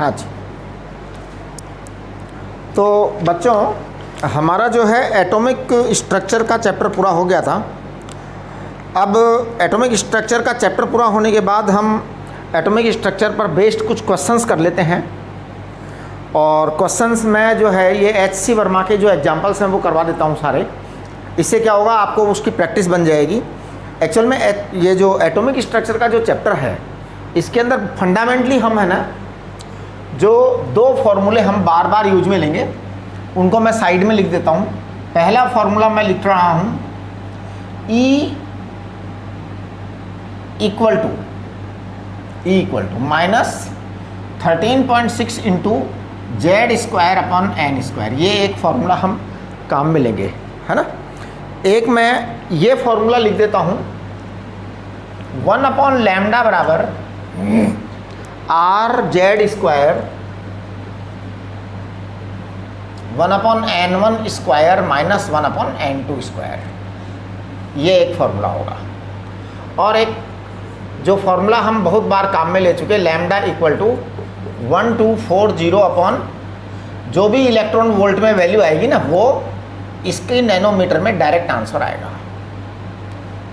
हाँ जी। तो बच्चों हमारा जो है एटॉमिक स्ट्रक्चर का चैप्टर पूरा हो गया था। अब एटॉमिक स्ट्रक्चर का चैप्टर पूरा होने के बाद हम एटॉमिक स्ट्रक्चर पर बेस्ड कुछ क्वेश्चंस कर लेते हैं। और क्वेश्चंस में जो है ये H.C. वर्मा के जो एग्जांपल्स हैं वो करवा देता हूँ सारे। इससे क्या होगा, आपको उसकी प्रैक्टिस बन जाएगी। एक्चुअल में ये जो एटॉमिक स्ट्रक्चर का जो चैप्टर है इसके अंदर फंडामेंटली हम है ना जो दो फॉर्मूले हम बार बार यूज में लेंगे, उनको मैं साइड में लिख देता हूँ। पहला फॉर्मूला मैं लिख रहा हूँ E equal to -13.6 into Z square upon N square. ये एक फॉर्मूला हम काम में लेंगे, है ना। एक मैं ये फॉर्मूला लिख देता हूँ 1 अपॉन लैम्डा बराबर are Z square 1 upon n1 square minus 1 upon n2 square. ये एक फॉर्मूला होगा। और एक जो फॉर्मूला हम बहुत बार काम में ले चुके, लैम्डा इक्वल टू 1240 अपॉन जो भी इलेक्ट्रॉन वोल्ट में वैल्यू आएगी ना वो इसके नैनोमीटर में डायरेक्ट आंसर आएगा।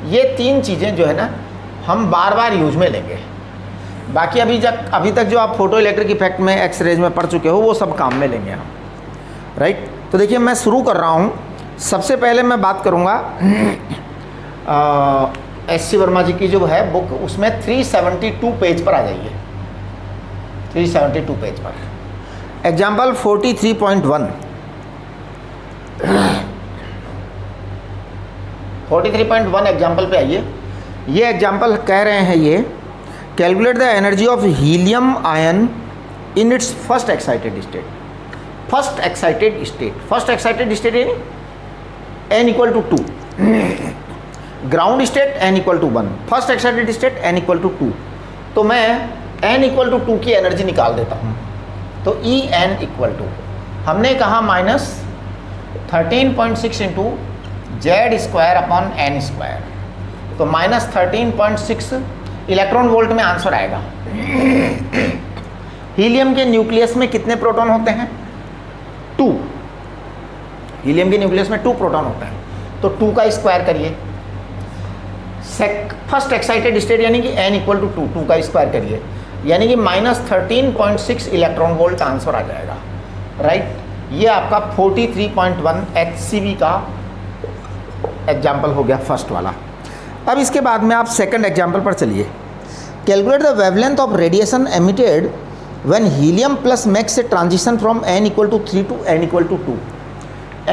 ये तीन चीज़ें जो है ना हम बार बार यूज में लेंगे। बाकी अभी तक जो आप फोटो इलेक्ट्रिक इफेक्ट में एक्स रेज में पढ़ चुके हो वो सब काम में लेंगे हम, राइट। तो देखिए मैं शुरू कर रहा हूँ। सबसे पहले मैं बात करूँगा H.C. वर्मा जी की जो है बुक, उसमें 372 पेज पर आ जाइए। 372 पेज पर एग्जाम्पल 43.1 एग्जाम्पल पे आइए। ये एग्जाम्पल कह रहे हैं ये calculate the energy of helium ion in its first excited state. First excited state यानी n equal to 2, ground state n equal to 1, first excited state n equal to 2। तो मैं n इक्वल टू 2 की energy निकाल देता हूँ। तो En equal to हमने कहा -13.6 into Z square upon N square. तो -13.6 इलेक्ट्रॉन वोल्ट में आंसर आएगा। हीलियम के न्यूक्लियस में कितने प्रोटॉन होते हैं? 2। हीलियम के न्यूक्लियस में 2 प्रोटॉन होते हैं। तो 2 का स्क्वायर करिए। फर्स्ट एक्साइटेड स्टेट यानी कि n इक्वल टू 2 का स्क्वायर करिए, यानी कि -13.6 इलेक्ट्रॉन वोल्ट आंसर आ जाएगा, राइट। ये आपका 43.1 HCV का एग्जाम्पल हो गया, फर्स्ट वाला। अब इसके बाद में आप सेकंड एग्जाम्पल पर चलिए। Calculate the wavelength of radiation emitted when helium plus max से transition from n equal to 3 to n equal to 2।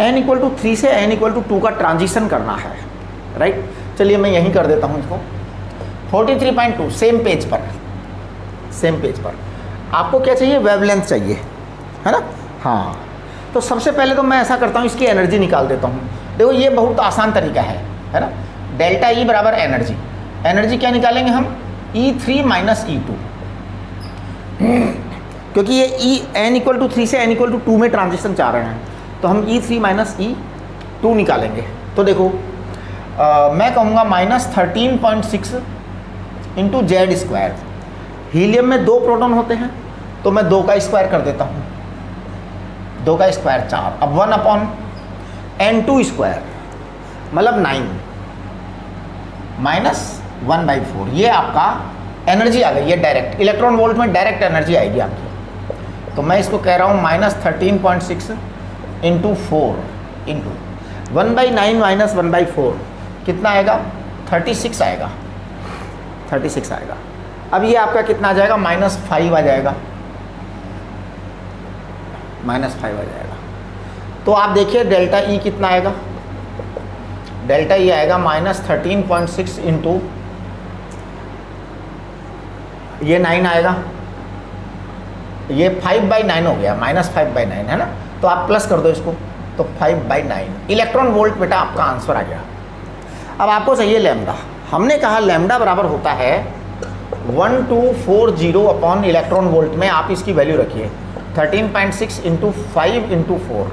n equal to 3 से n इक्वल टू 2 का ट्रांजिशन करना है, राइट। चलिए मैं यहीं कर देता हूँ इसको। 43.2 सेम पेज पर आपको क्या चाहिए? वेवलेंथ चाहिए, है ना। हाँ, तो सबसे पहले तो मैं ऐसा करता हूँ, इसकी एनर्जी निकाल देता हूँ। देखो ये बहुत आसान तरीका है ना। डेल्टा E बराबर एनर्जी क्या निकालेंगे हम? E3 माइनस E2, क्योंकि ये n इक्वल टू 3 से n इक्वल टू 2 में ट्रांजिशन चाह रहे हैं, तो हम E3 माइनस E2 निकालेंगे। तो देखो मैं कहूँगा -13.6 इंटू जेड स्क्वायर। हीलियम में 2 प्रोटॉन होते हैं, तो मैं 2 का स्क्वायर कर देता हूँ। 2 का स्क्वायर 4। अब 1 अपॉन n2 स्क्वायर मतलब 9 माइनस 1/4। ये आपका एनर्जी आ गई। ये डायरेक्ट इलेक्ट्रॉन वोल्ट में डायरेक्ट एनर्जी आएगी आपकी। तो मैं इसको कह रहा हूँ -13.6 इंटू 4 इंटू 1/9 माइनस 1/4 कितना आएगा? 36 आएगा। 36 आएगा। अब ये आपका कितना आ जाएगा? -5 आ जाएगा। -5 आ जाएगा। तो आप देखिए डेल्टा E कितना आएगा? डेल्टा E आएगा -13.6 इंटू ये 9 आएगा। ये 5/9 हो गया, -5/9 है ना। तो आप प्लस कर दो इसको, तो 5/9 इलेक्ट्रॉन वोल्ट बेटा आपका आंसर आ गया। अब आपको चाहिए लैम्डा। हमने कहा लैम्डा बराबर होता है 1240 अपॉन इलेक्ट्रॉन वोल्ट में। आप इसकी वैल्यू रखिए 13.6 इंटू 5 इंटू 4।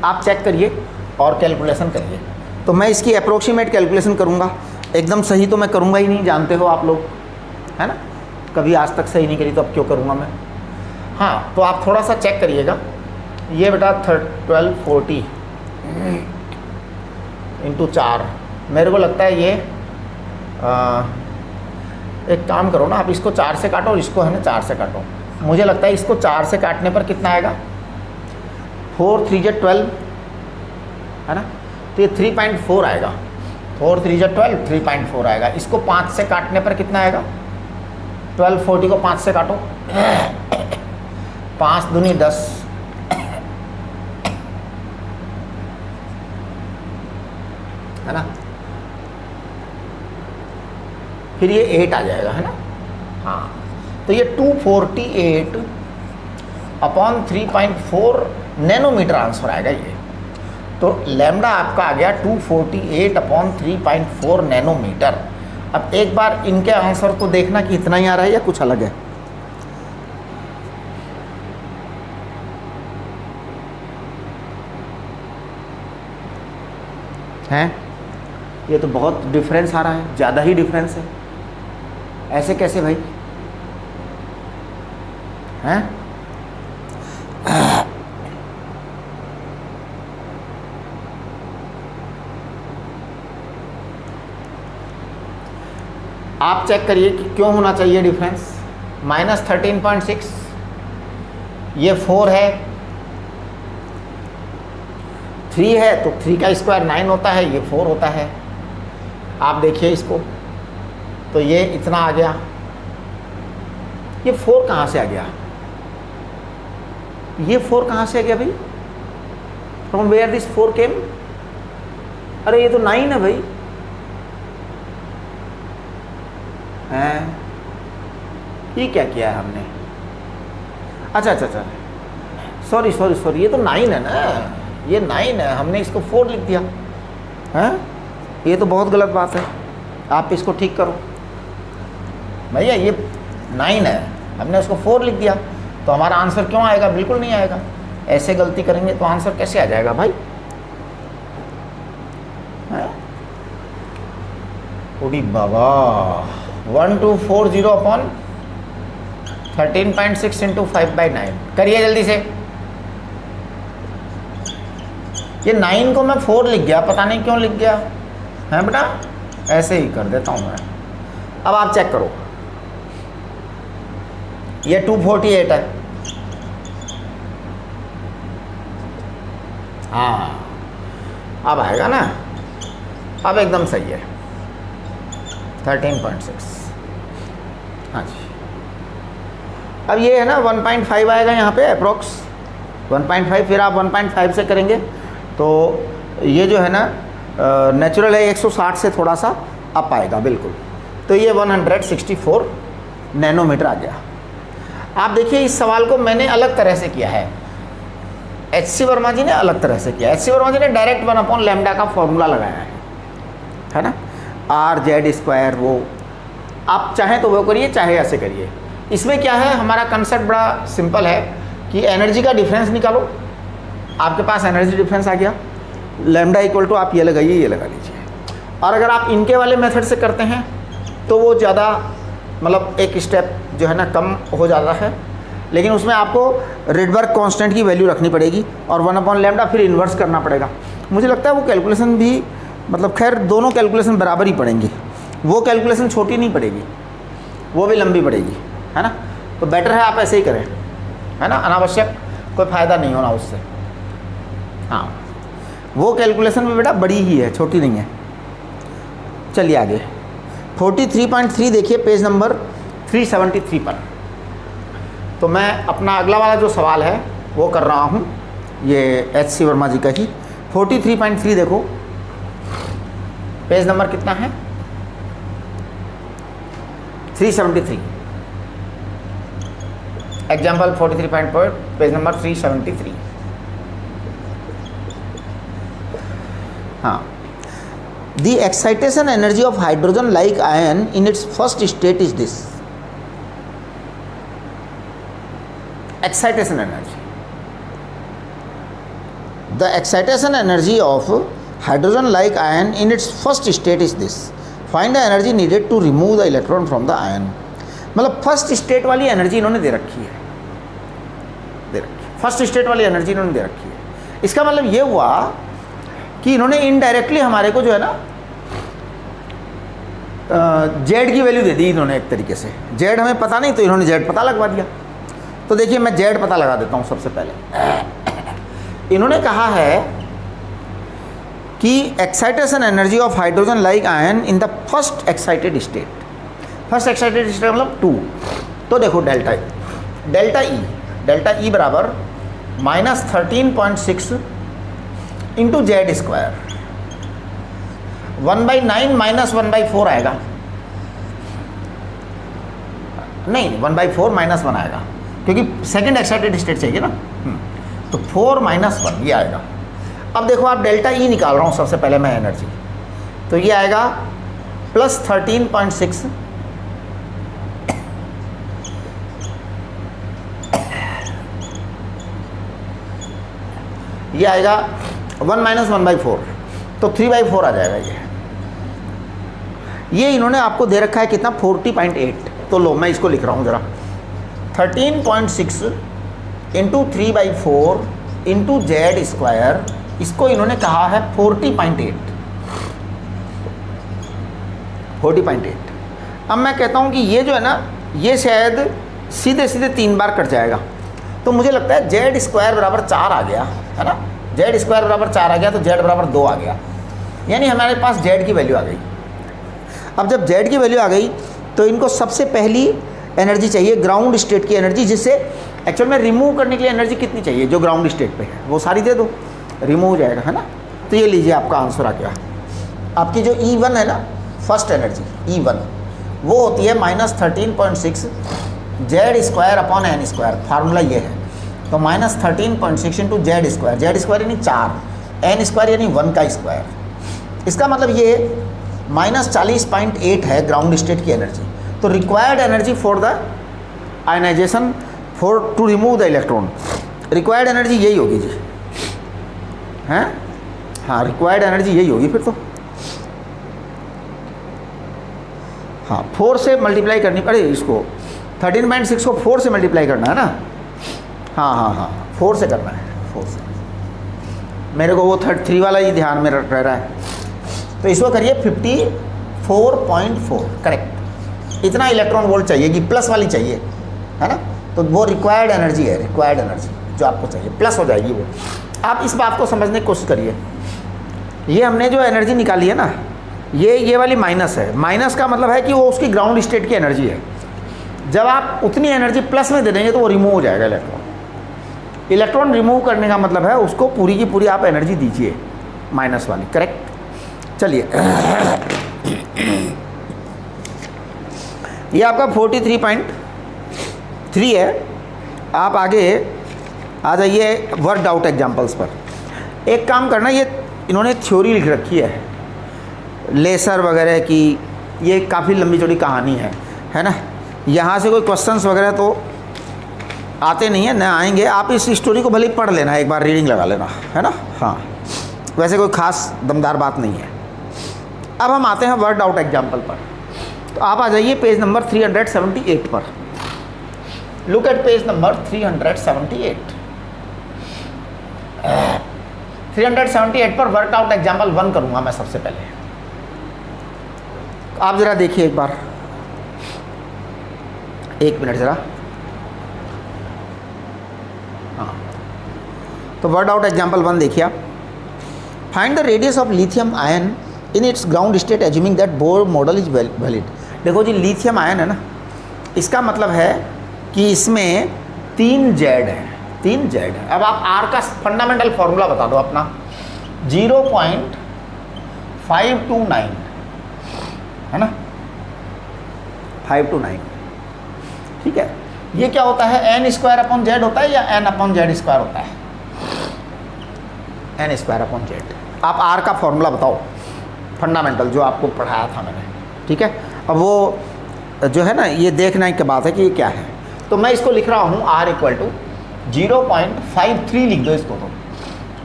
आप चेक करिए और कैलकुलेशन करिए। तो मैं इसकी अप्रोक्सीमेट कैलकुलेशन करूँगा, एकदम सही तो मैं करूँगा ही नहीं, जानते हो आप लोग, है ना। कभी आज तक सही नहीं करी तो अब क्यों करूँगा मैं। हाँ, तो आप थोड़ा सा चेक करिएगा। ये बेटा 1240 इंटू 4, मेरे को लगता है ये एक काम करो ना, आप इसको 4 से काटो और इसको है ना 4 से काटो। मुझे लगता है इसको 4 से काटने पर कितना आएगा, 4 3 जा 12 है ना, तो ये 3.4 आएगा। 4 3 जा 12, 3.4 आएगा। इसको 5 से काटने पर कितना आएगा, 1240 को 5 से काटो, 5 दूनी 10, है ना, फिर ये 8 आ जाएगा, है ना। हाँ, तो ये 248 अपॉन 3.4 नैनोमीटर आंसर आएगा ये। तो लैम्डा आपका आ गया 248 अपॉन 3.4 नैनोमीटर। अब एक बार इनके आंसर को देखना कि इतना ही आ रहा है या कुछ अलग है। हैं, ये तो बहुत डिफरेंस आ रहा है, ज़्यादा ही डिफरेंस है। ऐसे कैसे भाई, हैं? आप चेक करिए कि क्यों होना चाहिए डिफरेंस। -13.6, ये 4 है, 3 है तो 3 का स्क्वायर 9 होता है, ये 4 होता है। आप देखिए इसको, तो ये इतना आ गया, ये 4 कहाँ से आ गया, ये 4 कहाँ से आ गया भाई, फ्रॉम वेयर दिस 4 केम। अरे ये तो 9 है भाई, हैं, ये क्या किया है हमने। अच्छा, सॉरी, ये तो 9 है ना, ये 9 है, हमने इसको 4 लिख दिया, हैं, ये तो बहुत गलत बात है। आप इसको ठीक करो भैया, ये 9 है, हमने उसको 4 लिख दिया, तो हमारा आंसर क्यों आएगा, बिल्कुल नहीं आएगा। ऐसे गलती करेंगे तो आंसर कैसे आ जाएगा भाई, हैं? ओडी बाबा, 1240 अपॉन 13.6 इंटू 5/9, करिए जल्दी से। ये 9 को मैं 4 लिख गया, पता नहीं क्यों लिख गया है बेटा, ऐसे ही कर देता हूँ मैं। अब आप चेक करो, ये 248 है, हाँ अब आएगा ना, अब एकदम सही है 13.6। हाँ जी, अब ये है ना 1.5 आएगा यहाँ पे अप्रोक्स 1.5, फिर आप 1.5 से करेंगे तो ये जो है ना नेचुरल है 160 से थोड़ा सा अप आएगा बिल्कुल, तो ये 164 नैनोमीटर आ गया। आप देखिए इस सवाल को मैंने अलग तरह से किया है, एच.सी. वर्मा जी ने अलग तरह से किया। एच.सी. वर्मा जी ने डायरेक्ट 1/λ का फॉर्मूला लगाया है ना, R/Z², वो आप चाहें तो वो करिए, चाहे ऐसे करिए। इसमें क्या है, हमारा कंसेप्ट बड़ा सिंपल है कि एनर्जी का डिफरेंस निकालो। आपके पास एनर्जी डिफरेंस आ गया, लैम्डा इक्वल टू आप ये लगाइए, ये लगा लीजिए। और अगर आप इनके वाले मेथड से करते हैं तो वो ज़्यादा मतलब एक स्टेप जो है ना कम हो जाता है, लेकिन उसमें आपको रिडबर्ग कांस्टेंट की वैल्यू रखनी पड़ेगी और 1/λ फिर इन्वर्स करना पड़ेगा। मुझे लगता है वो कैलकुलेशन भी मतलब खैर दोनों कैलकुलेशन बराबर ही पड़ेंगी, वो कैलकुलेशन छोटी नहीं पड़ेगी, वो भी लंबी पड़ेगी, है ना। तो बेटर है आप ऐसे ही करें, है ना, अनावश्यक कोई फ़ायदा नहीं होना उससे। हाँ, वो कैलकुलेशन भी बेटा बड़ी ही है, छोटी नहीं है। चलिए आगे 43.3 देखिए पेज नंबर 373 पर। तो मैं अपना अगला वाला जो सवाल है वो कर रहा हूँ, ये एच.सी. वर्मा जी का ही 43.3 देखो, पेज नंबर कितना है 373, एग्जाम्पल 43.4 पेज नंबर 373। हाँ, the excitation energy of hydrogen like ion in its first state is this. Excitation energy, the excitation energy of hydrogen like ion in its first state is this. Find the energy needed to remove the electron from the ion. मतलब first state वाली energy इन्होंने दे रखी है, first state वाली energy इन्होंने दे रखी है। इसका मतलब ये हुआ कि इन्होंने इनडायरेक्टली हमारे को जो है ना जेड की वैल्यू दे दी इन्होंने एक तरीके से। जेड हमें पता नहीं तो इन्होंने जेड पता लगवा दिया। तो देखिए मैं जेड पता लगा देता हूँ सबसे पहले। इन्होंने कहा है कि excitation energy of hydrogen like ion in the first excited state. First excited state मतलब 2। तो देखो डेल्टा ई बराबर -13.6 इंटू जेड स्क्वायर 1/9 माइनस 1/4 आएगा, नहीं 1/4 माइनस 1 आएगा क्योंकि सेकेंड एक्साइटेड स्टेट चाहिए ना। तो 4 - 1 ये आएगा। अब देखो आप डेल्टा ई निकाल रहा हूँ सबसे पहले मैं एनर्जी, तो ये आएगा +13.6 ये आएगा 1 - 1/4 तो 3/4 आ जाएगा ये इन्होंने आपको दे रखा है कितना 40.8। तो लो मैं इसको लिख रहा हूँ ज़रा 13.6 इंटू 3/4 इंटू जेड स्क्वायर, इसको इन्होंने कहा है 40.8। अब मैं कहता हूँ कि ये जो है ना ये शायद सीधे सीधे 3 बार कट जाएगा। तो मुझे लगता है जेड स्क्वायर बराबर 4 आ गया है ना, जेड स्क्वायर बराबर 4 आ गया तो जेड बराबर 2 आ गया, यानी हमारे पास जेड की वैल्यू आ गई। अब जब जेड की वैल्यू आ गई तो इनको सबसे पहली एनर्जी चाहिए ग्राउंड स्टेट की एनर्जी, जिससे एक्चुअल में रिमूव करने के लिए एनर्जी कितनी चाहिए जो ग्राउंड स्टेट पे है वो सारी दे दो, रिमूव हो जाएगा है ना। तो ये लीजिए आपका आंसर आ गया। आपकी जो E1 है ना फर्स्ट एनर्जी E1 वो होती है -13.6 Z square upon N square, formula ये है। तो -13.6 इंटू जेड स्क्वायर यानी 4, एन स्क्वायर यानी 1 का स्क्वायर। इसका मतलब ये -40.8 है ग्राउंड स्टेट की एनर्जी। तो required energy for the ionisation for to remove the electron, required energy यही होगी जी, हैं? हाँ रिक्वायर्ड एनर्जी यही होगी फिर तो। हाँ 4 से मल्टीप्लाई करनी पड़े इसको, 13.6 को 4 से मल्टीप्लाई करना है ना। हाँ 4 से करना है, 4 से। मेरे को वो 3 वाला ही ध्यान में रह रहा है। तो इसको करिए 54.4 करेक्ट। इतना इलेक्ट्रॉन वोल्ट चाहिए कि प्लस वाली चाहिए है ना। तो वो रिक्वायर्ड एनर्जी है, रिक्वायर्ड एनर्जी जो आपको चाहिए प्लस हो जाएगी वो। आप इस बात को समझने की कोशिश करिए। ये हमने जो एनर्जी निकाली है ना ये वाली माइनस है। माइनस का मतलब है कि वो उसकी ग्राउंड स्टेट की एनर्जी है। जब आप उतनी एनर्जी प्लस में दे देंगे तो वो रिमूव हो जाएगा इलेक्ट्रॉन। इलेक्ट्रॉन रिमूव करने का मतलब है उसको पूरी की पूरी आप एनर्जी दीजिए माइनस वाली, करेक्ट। चलिए ये आपका 43.3 है। आप आगे आ जाइए वर्कड आउट एग्जाम्पल्स पर। एक काम करना, ये इन्होंने थ्योरी लिख रखी है लेसर वगैरह की, ये काफ़ी लंबी चौड़ी कहानी है ना। यहाँ से कोई क्वेश्चंस वगैरह तो आते नहीं है ना, आएंगे। आप इस स्टोरी को भले ही पढ़ लेना, एक बार रीडिंग लगा लेना है ना। हाँ वैसे कोई ख़ास दमदार बात नहीं है। अब हम आते हैं वर्कड आउट एग्जाम्पल पर। तो आप आ जाइए पेज नंबर 378 पर। Look at page number 378। 378 पर वर्कड आउट एग्जाम्पल 1 करूँगा मैं सबसे पहले। आप ज़रा देखिए एक बार, एक मिनट ज़रा। हाँ तो वर्कड आउट एग्जाम्पल 1 देखिए आप। Find the radius of lithium ion in its ground state assuming that Bohr model is valid. देखो जी लिथियम आयन है ना, इसका मतलब है कि इसमें 3 जेड है, 3 जेड है। अब आप आर का फंडामेंटल फॉर्मूला बता दो अपना 0.529 है ना, 529 ठीक है। ये क्या होता है एन स्क्वायर अपॉन जेड होता है या एन अपॉन जेड स्क्वायर होता है? N square upon Z. आप आर का फॉर्मूला बताओ फंडामेंटल जो आपको पढ़ाया था मैंने, ठीक है। अब वो जो है ना ये देखना की बात है कि ये क्या है। तो मैं इसको लिख रहा हूँ R = 0.53 लिख दो इसको। तो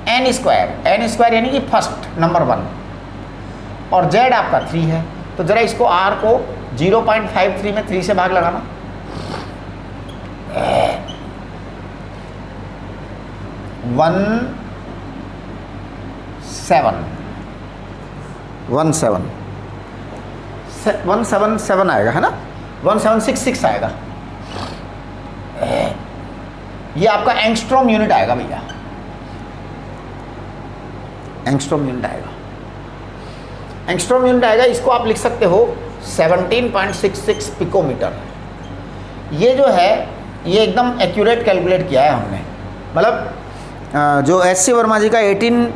एन स्क्वायर यानी कि फर्स्ट नंबर 1 और जेड आपका 3 है। तो ज़रा इसको R को 0.53 में 3 से भाग लगाना 177 आएगा, है ना, 1766 आएगा। ये आपका एंगस्ट्रॉम यूनिट आएगा भैया, एंगस्ट्रॉम यूनिट आएगा, एंगस्ट्रॉम यूनिट आएगा। इसको आप लिख सकते हो 17.66 पिकोमीटर। ये जो है ये एकदम एक्यूरेट कैलकुलेट किया है हमने, मतलब जो एस.सी. वर्मा जी का 18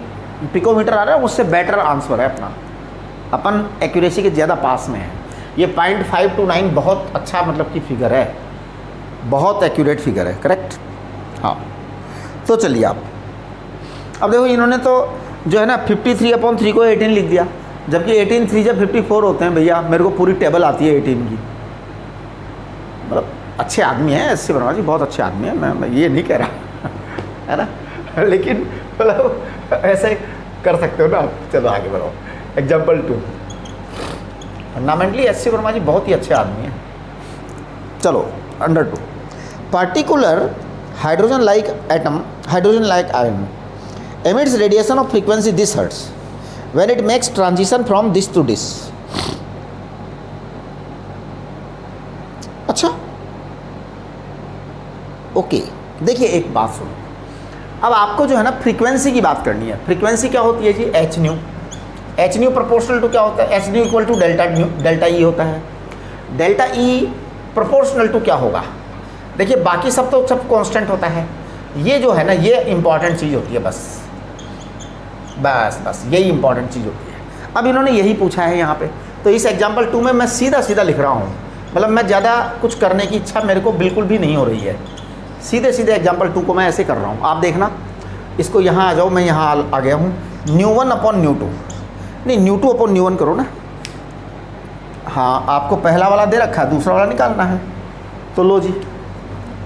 पिकोमीटर आ रहा है उससे बेटर आंसर है अपना, अपन एक्यूरेसी के ज़्यादा पास में है। ये 0.529 बहुत अच्छा मतलब कि फिगर है, बहुत एक्यूरेट फिगर है, करेक्ट। हाँ, तो चलिए आप अब देखो, इन्होंने तो जो है ना 53/3 को 18 लिख दिया, जबकि 18 3 जब 54 होते हैं भैया। मेरे को पूरी टेबल आती है 18 की, मतलब अच्छे आदमी हैं एस.सी. वर्मा जी, बहुत अच्छे आदमी हैं, मैं ये नहीं कह रहा है ना, लेकिन मतलब ऐसे कर सकते हो ना आप। चलो आगे बढ़ो। Example 2, fundamentally S C. Verma ji बहुत ही अच्छे आदमी हैं। चलो under 2, particular hydrogen like atom, hydrogen like ion emits radiation of frequency this hertz when it makes transition from this to this। अच्छा, ओके, देखिए एक बात सुनो, अब आपको जो है ना फ्रीक्वेंसी की बात करनी है। फ्रीक्वेंसी क्या होती है जी? H nu. H nu proportional to क्या होता है? H nu equal to delta nu, delta E होता है। डेल्टा ई प्रोपोर्शनल टू क्या होगा? देखिए बाकी सब तो सब कांस्टेंट होता है, ये जो है ना ये इंपॉर्टेंट चीज़ होती है, बस यही इंपॉर्टेंट चीज़ होती है। अब इन्होंने यही पूछा है यहाँ पे, तो इस एग्जाम्पल 2 में मैं सीधा सीधा लिख रहा हूँ, मतलब मैं ज़्यादा कुछ करने की इच्छा मेरे को बिल्कुल भी नहीं हो रही है। सीधे सीधे एग्जाम्पल 2 को मैं ऐसे कर रहा हूँ, आप देखना। इसको यहाँ आ जाओ, मैं यहाँ आ गया हूँ। ν1/ν2, नहीं ν2/ν1 करो ना। हाँ, आपको पहला वाला दे रखा है, दूसरा वाला निकालना है, तो लो जी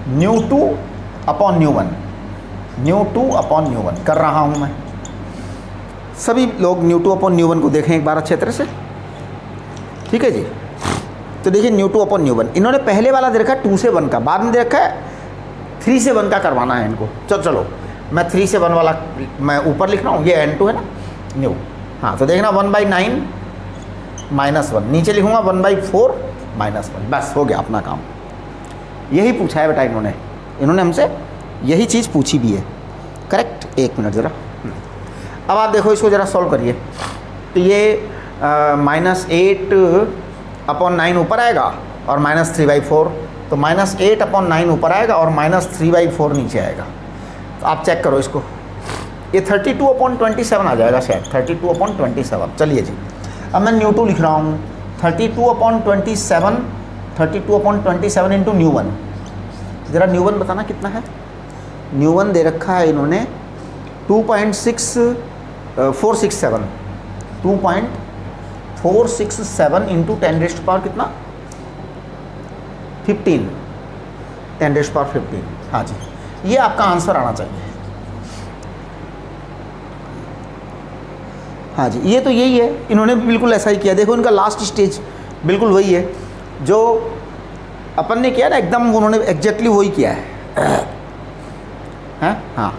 ν2/ν1, ν2/ν1 कर रहा हूँ मैं। सभी लोग ν2/ν1 को देखें एक बार अच्छे तरह से, ठीक है जी। तो देखिए ν2/ν1 इन्होंने पहले वाला दे रखा है 2 से 1 का, बाद में दे रखा है 3 से 1 का करवाना है इनको। चलो मैं 3 से 1 वाला मैं ऊपर लिख रहा हूँ, ये n2 है ना न्यू। हाँ, तो देखना 1/9 -1, नीचे लिखूँगा 1/4 -1, बस हो गया अपना काम। यही पूछा है बेटा इन्होंने हमसे यही चीज़ पूछी भी है, करेक्ट। एक मिनट ज़रा, अब आप देखो इसको ज़रा सॉल्व करिए। तो ये -8/9 ऊपर आएगा और -3/4, तो -8/9 ऊपर आएगा और -3/4 नीचे आएगा। तो आप चेक करो इसको, ये 32/27 आ जाएगा शायद, 32/27। चलिए जी, अब मैं ν2 लिख रहा हूँ, 32/27 इंटू ν1। ज़रा ν1 बताना कितना है? ν1 दे रखा है इन्होंने 2.467, 2.467 इंटू 10⁻⁻⁻ कितना? 15, 10⁻⁻15। हाँ जी, ये आपका आंसर आना चाहिए। हाँ जी, ये तो यही है, इन्होंने भी बिल्कुल ऐसा ही किया। देखो इनका लास्ट स्टेज बिल्कुल वही है जो अपन ने किया ना, एकदम उन्होंने एग्जैक्टली वही किया है। हाँ,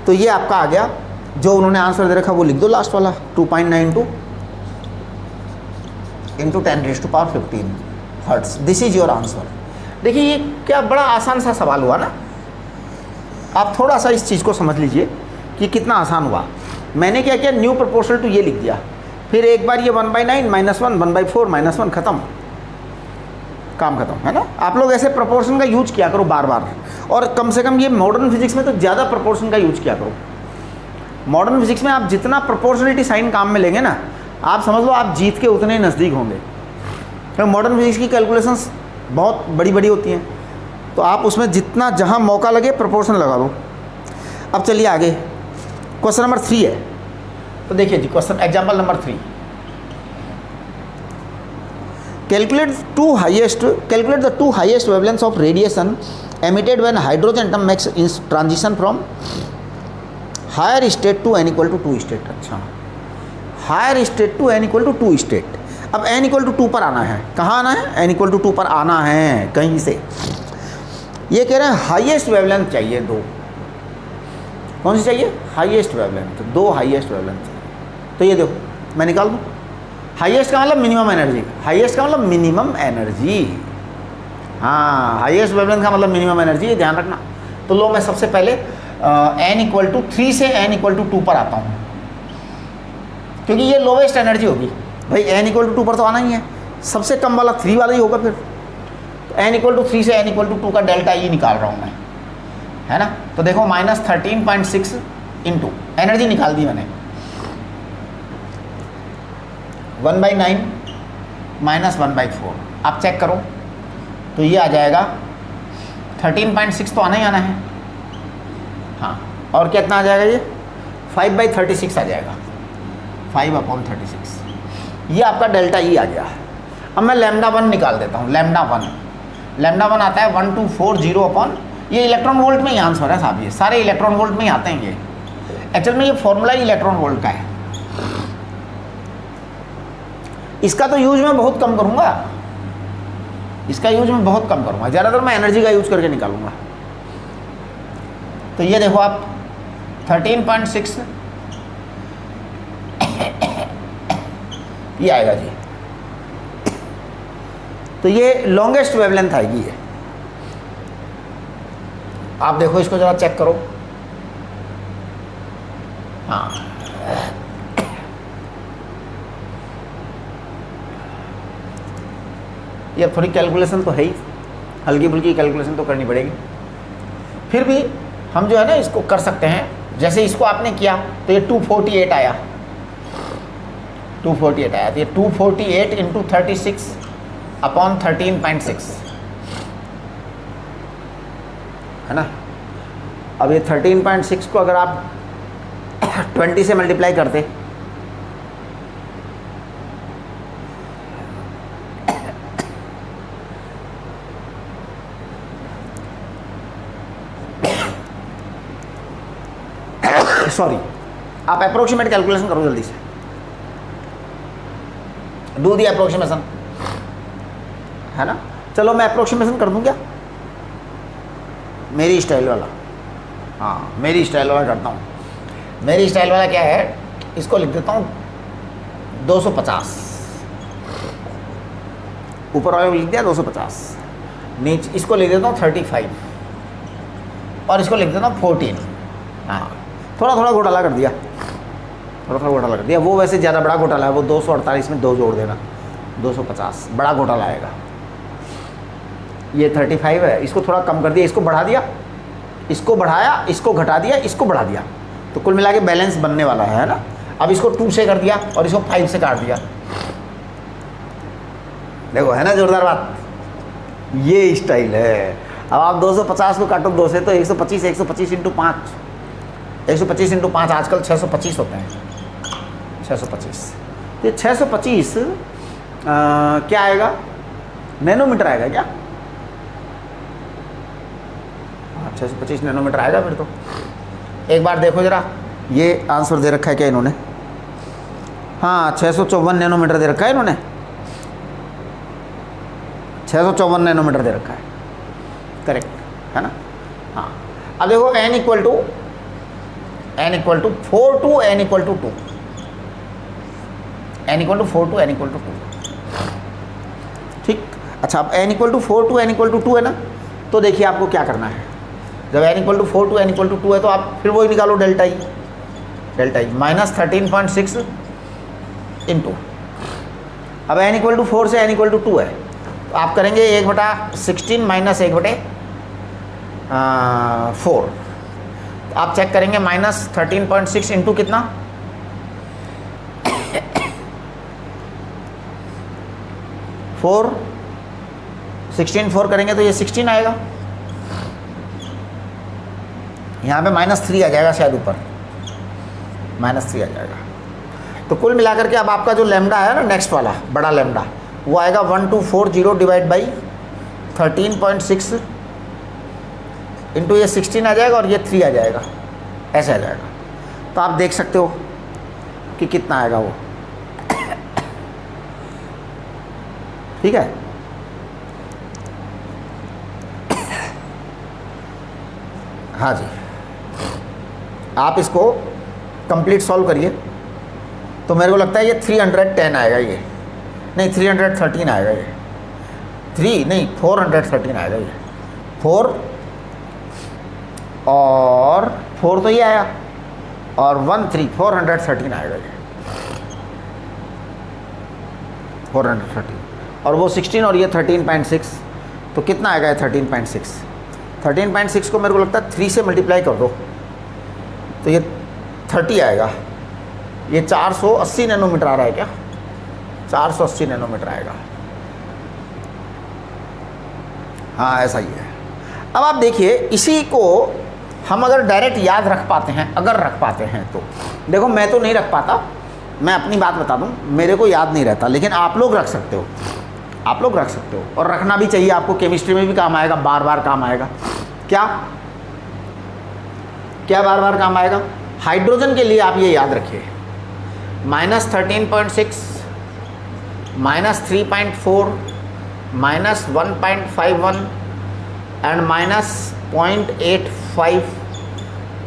तो ये आपका आ गया, जो उन्होंने आंसर दे रखा वो लिख दो लास्ट वाला, 2.92 into 10⁻15 hertz. This is your answer. देखिए ये क्या बड़ा आसान सा सवाल हुआ ना, आप थोड़ा सा इस चीज़ को समझ लीजिए कि कितना आसान हुआ। मैंने क्या किया, न्यू प्रोपोर्शनल टू ये लिख दिया, फिर एक बार ये 1/9 -1 1/4 -1 ख़त्म, काम खत्म, है ना। आप लोग ऐसे प्रोपोर्शन का यूज किया करो बार बार, और कम से कम ये मॉडर्न फिजिक्स में तो ज़्यादा प्रोपोर्शन का यूज किया करो। मॉडर्न फिजिक्स में आप जितना प्रोपोर्शनलिटी साइन काम में लेंगे ना, आप समझ लो आप जीत के उतने ही नज़दीक होंगे। तो मॉडर्न फिजिक्स की कैलकुलेशंस बहुत बड़ी बड़ी होती हैं, तो आप उसमें जितना जहाँ मौका लगे प्रोपोर्शन लगा दो। अब चलिए आगे, क्वेश्चन नंबर 3 है। तो देखिए जी, question example number 3, calculate the two highest wavelengths of radiation emitted when hydrogen atom makes transition from higher state to n equal to 2 state। अच्छा, higher state to n equal to 2 state. अब n equal to 2 पर आना है, कहाँ आना है? n equal to 2 पर आना है कहीं से। ये कह रहे हैं हाईएस्ट वेवलेंथ चाहिए 2, कौन सी चाहिए? हाईएस्ट वेवलेंथ, 2 हाईएस्ट वेवलेंथ चाहिए। तो ये देखो मैं निकाल दूँ, हाईएस्ट का मतलब मिनिमम एनर्जी, हाईएस्ट का मतलब मिनिमम एनर्जी, हाँ हाईएस्ट वेवलेंथ का मतलब मिनिमम एनर्जी, ये ध्यान रखना। तो लो मैं सबसे पहले n = 3 से n = 2 पर आता हूँ, क्योंकि ये लोवेस्ट एनर्जी होगी भाई। n = 2 पर तो आना ही है, सबसे कम वाला 3 वाला ही होगा फिर। तो n = 3 से n = 2 का डेल्टा ई निकाल रहा हूँ मैं, है ना। तो देखो -13.6 इंटू एनर्जी निकाल दी मैंने, 1/9 -1/4। आप चेक करो तो ये आ जाएगा 13.6 तो आना ही आना है, हाँ। और कितना आ जाएगा ये? 5/36 आ जाएगा, 5/36। ये आपका डेल्टा ई आ गया। अब मैं λ1 निकाल देता हूँ, λ1 आता है 1240 अपॉन, ये इलेक्ट्रॉन वोल्ट में ही आंसर है साहब, ये सारे इलेक्ट्रॉन वोल्ट में ही आते हैं ये। एक्चुअल में ये फॉर्मूला ही इलेक्ट्रॉन वोल्ट का है। इसका तो यूज मैं बहुत कम करूँगा, इसका यूज मैं बहुत कम करूँगा, ज़्यादातर मैं एनर्जी का यूज करके निकालूंगा। तो ये देखो आप 13.6 ये आएगा जी। तो ये लॉन्गेस्ट वेवलेंथ आएगी ये। आप देखो इसको ज़रा चेक करो, हाँ ये थोड़ी कैलकुलेशन तो है ही, हल्की फुल्की कैलकुलेशन तो करनी पड़ेगी। फिर भी हम जो है ना इसको कर सकते हैं। जैसे इसको आपने किया तो ये 248 आया, 248 आया। तो ये 248 × 36 अपॉन 13.6 है ना। अब ये 13.6 को अगर आप 20 से मल्टीप्लाई करते सॉरी, आप अप्रोक्सीमेट कैलकुलेशन करो जल्दी से, डू दी अप्रोक्सीमेशन, है ना। चलो मैं अप्रोक्सीमेशन कर दूं क्या, मेरी स्टाइल वाला, हाँ मेरी स्टाइल वाला करता हूँ। मेरी स्टाइल वाला क्या है, इसको लिख देता हूँ 250, ऊपर वाले को लिख दिया 250, नीचे इसको लिख देता हूँ 35 और इसको लिख देता हूँ 14। हाँ थोड़ा थोड़ा घोटाला कर दिया, थोड़ा थोड़ा घोटाला कर दिया। वो वैसे ज़्यादा बड़ा घोटाला है, वो 248 में 2 जोड़ देना, 250 बड़ा घोटाला आएगा। ये 35 है, इसको थोड़ा कम कर दिया, इसको बढ़ा दिया, इसको बढ़ाया, इसको घटा दिया, इसको बढ़ा दिया, तो कुल मिला के बैलेंस बनने वाला है ना। अब इसको 2 से कर दिया और इसको 5 से काट दिया, देखो है ना जोरदार बात, ये स्टाइल है। अब आप 250 को काटो 2 से तो 125, 125 × 5, 125 × 5 आजकल 625 होते हैं, 625। तो 625 क्या आएगा, नैनोमीटर आएगा क्या? 625 नैनोमीटर आएगा फिर तो। एक बार देखो ज़रा, ये आंसर दे रखा है क्या इन्होंने? हाँ 654 नैनोमीटर दे रखा है इन्होंने, 654 नैनोमीटर दे रखा है, करेक्ट है ना। हाँ अब देखो n = 4 to n = 2, n = 4 to n = 2, ठीक। अच्छा अब n = 4 to n = 2 है ना, तो देखिए आपको क्या करना है। जब n = 4 to n = 2 है तो आप फिर वही निकालो डेल्टा ई, -13.6 इंटू, अब n = 4 से n = 2 है तो आप करेंगे 1/16 - 1/4, आप चेक करेंगे -13.6 इंटू कितना, 4, 16 4 करेंगे तो ये 16 आएगा, यहाँ पे -3 आ जाएगा शायद ऊपर, -3 आ जाएगा। तो कुल मिलाकर के अब आपका जो लैम्डा है ना नेक्स्ट वाला बड़ा लैम्डा, वो आएगा 1240 डिवाइड बाई 13.6 इंटू ये 16 आ जाएगा और ये 3 आ जाएगा, ऐसे आ जाएगा। तो आप देख सकते हो कि कितना आएगा वो, ठीक है। हाँ जी आप इसको कंप्लीट सॉल्व करिए तो मेरे को लगता है ये 310 आएगा, ये नहीं 313 आएगा, ये 413 आएगा, ये 4 और 4 तो ये आया और 413 आएगा ये 413 और वो 16 और ये 13.6 तो कितना आएगा ये 13.6 को मेरे को लगता है 3 से मल्टीप्लाई कर दो तो ये 30 आएगा। ये 480 नैनोमीटर आ रहा है क्या, 480 नैनोमीटर आएगा। हाँ ऐसा ही है। अब आप देखिए इसी को हम अगर डायरेक्ट याद रख पाते हैं, अगर रख पाते हैं तो देखो मैं तो नहीं रख पाता, मैं अपनी बात बता दूं, मेरे को याद नहीं रहता, लेकिन आप लोग रख सकते हो, आप लोग रख सकते हो और रखना भी चाहिए आपको, केमिस्ट्री में भी काम आएगा, बार बार काम आएगा। क्या क्या बार बार काम आएगा? हाइड्रोजन के लिए आप ये याद रखिए -13.6 -3.4 -1.51 एंड -0.85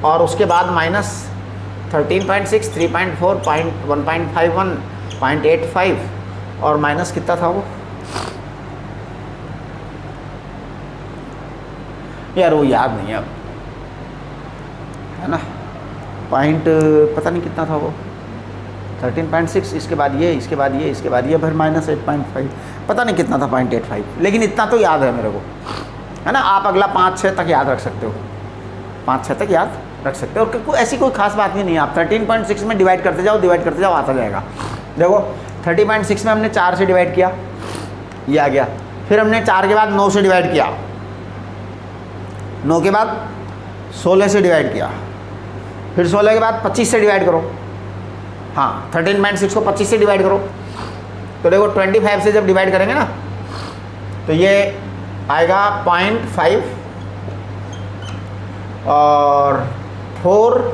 और उसके बाद -13.6 3.4 1.51 0.85 और माइनस कितना था वो यार, वो याद नहीं है अब, है ना, पॉइंट पता नहीं कितना था वो 13.6, इसके बाद ये, इसके बाद ये, इसके बाद ये, फिर -8.5 पता नहीं कितना था 0.85, लेकिन इतना तो याद है मेरे को, है ना। आप अगला 5-6 तक याद रख सकते हो, 5-6 तक याद रख सकते हो और ऐसी कोई खास बात भी नहीं है। आप 13.6 में डिवाइड करते जाओ आता जाएगा। देखो 30.6 में हमने 4 से डिवाइड किया, ये आ गया, फिर हमने 4 के बाद 9 से डिवाइड किया, 9 के बाद 16 से डिवाइड किया, फिर 16 के बाद 25 से डिवाइड करो, हाँ 13.6 को 25 से डिवाइड करो तो देखो 25 से जब डिवाइड करेंगे ना तो ये आएगा 0.5 और 4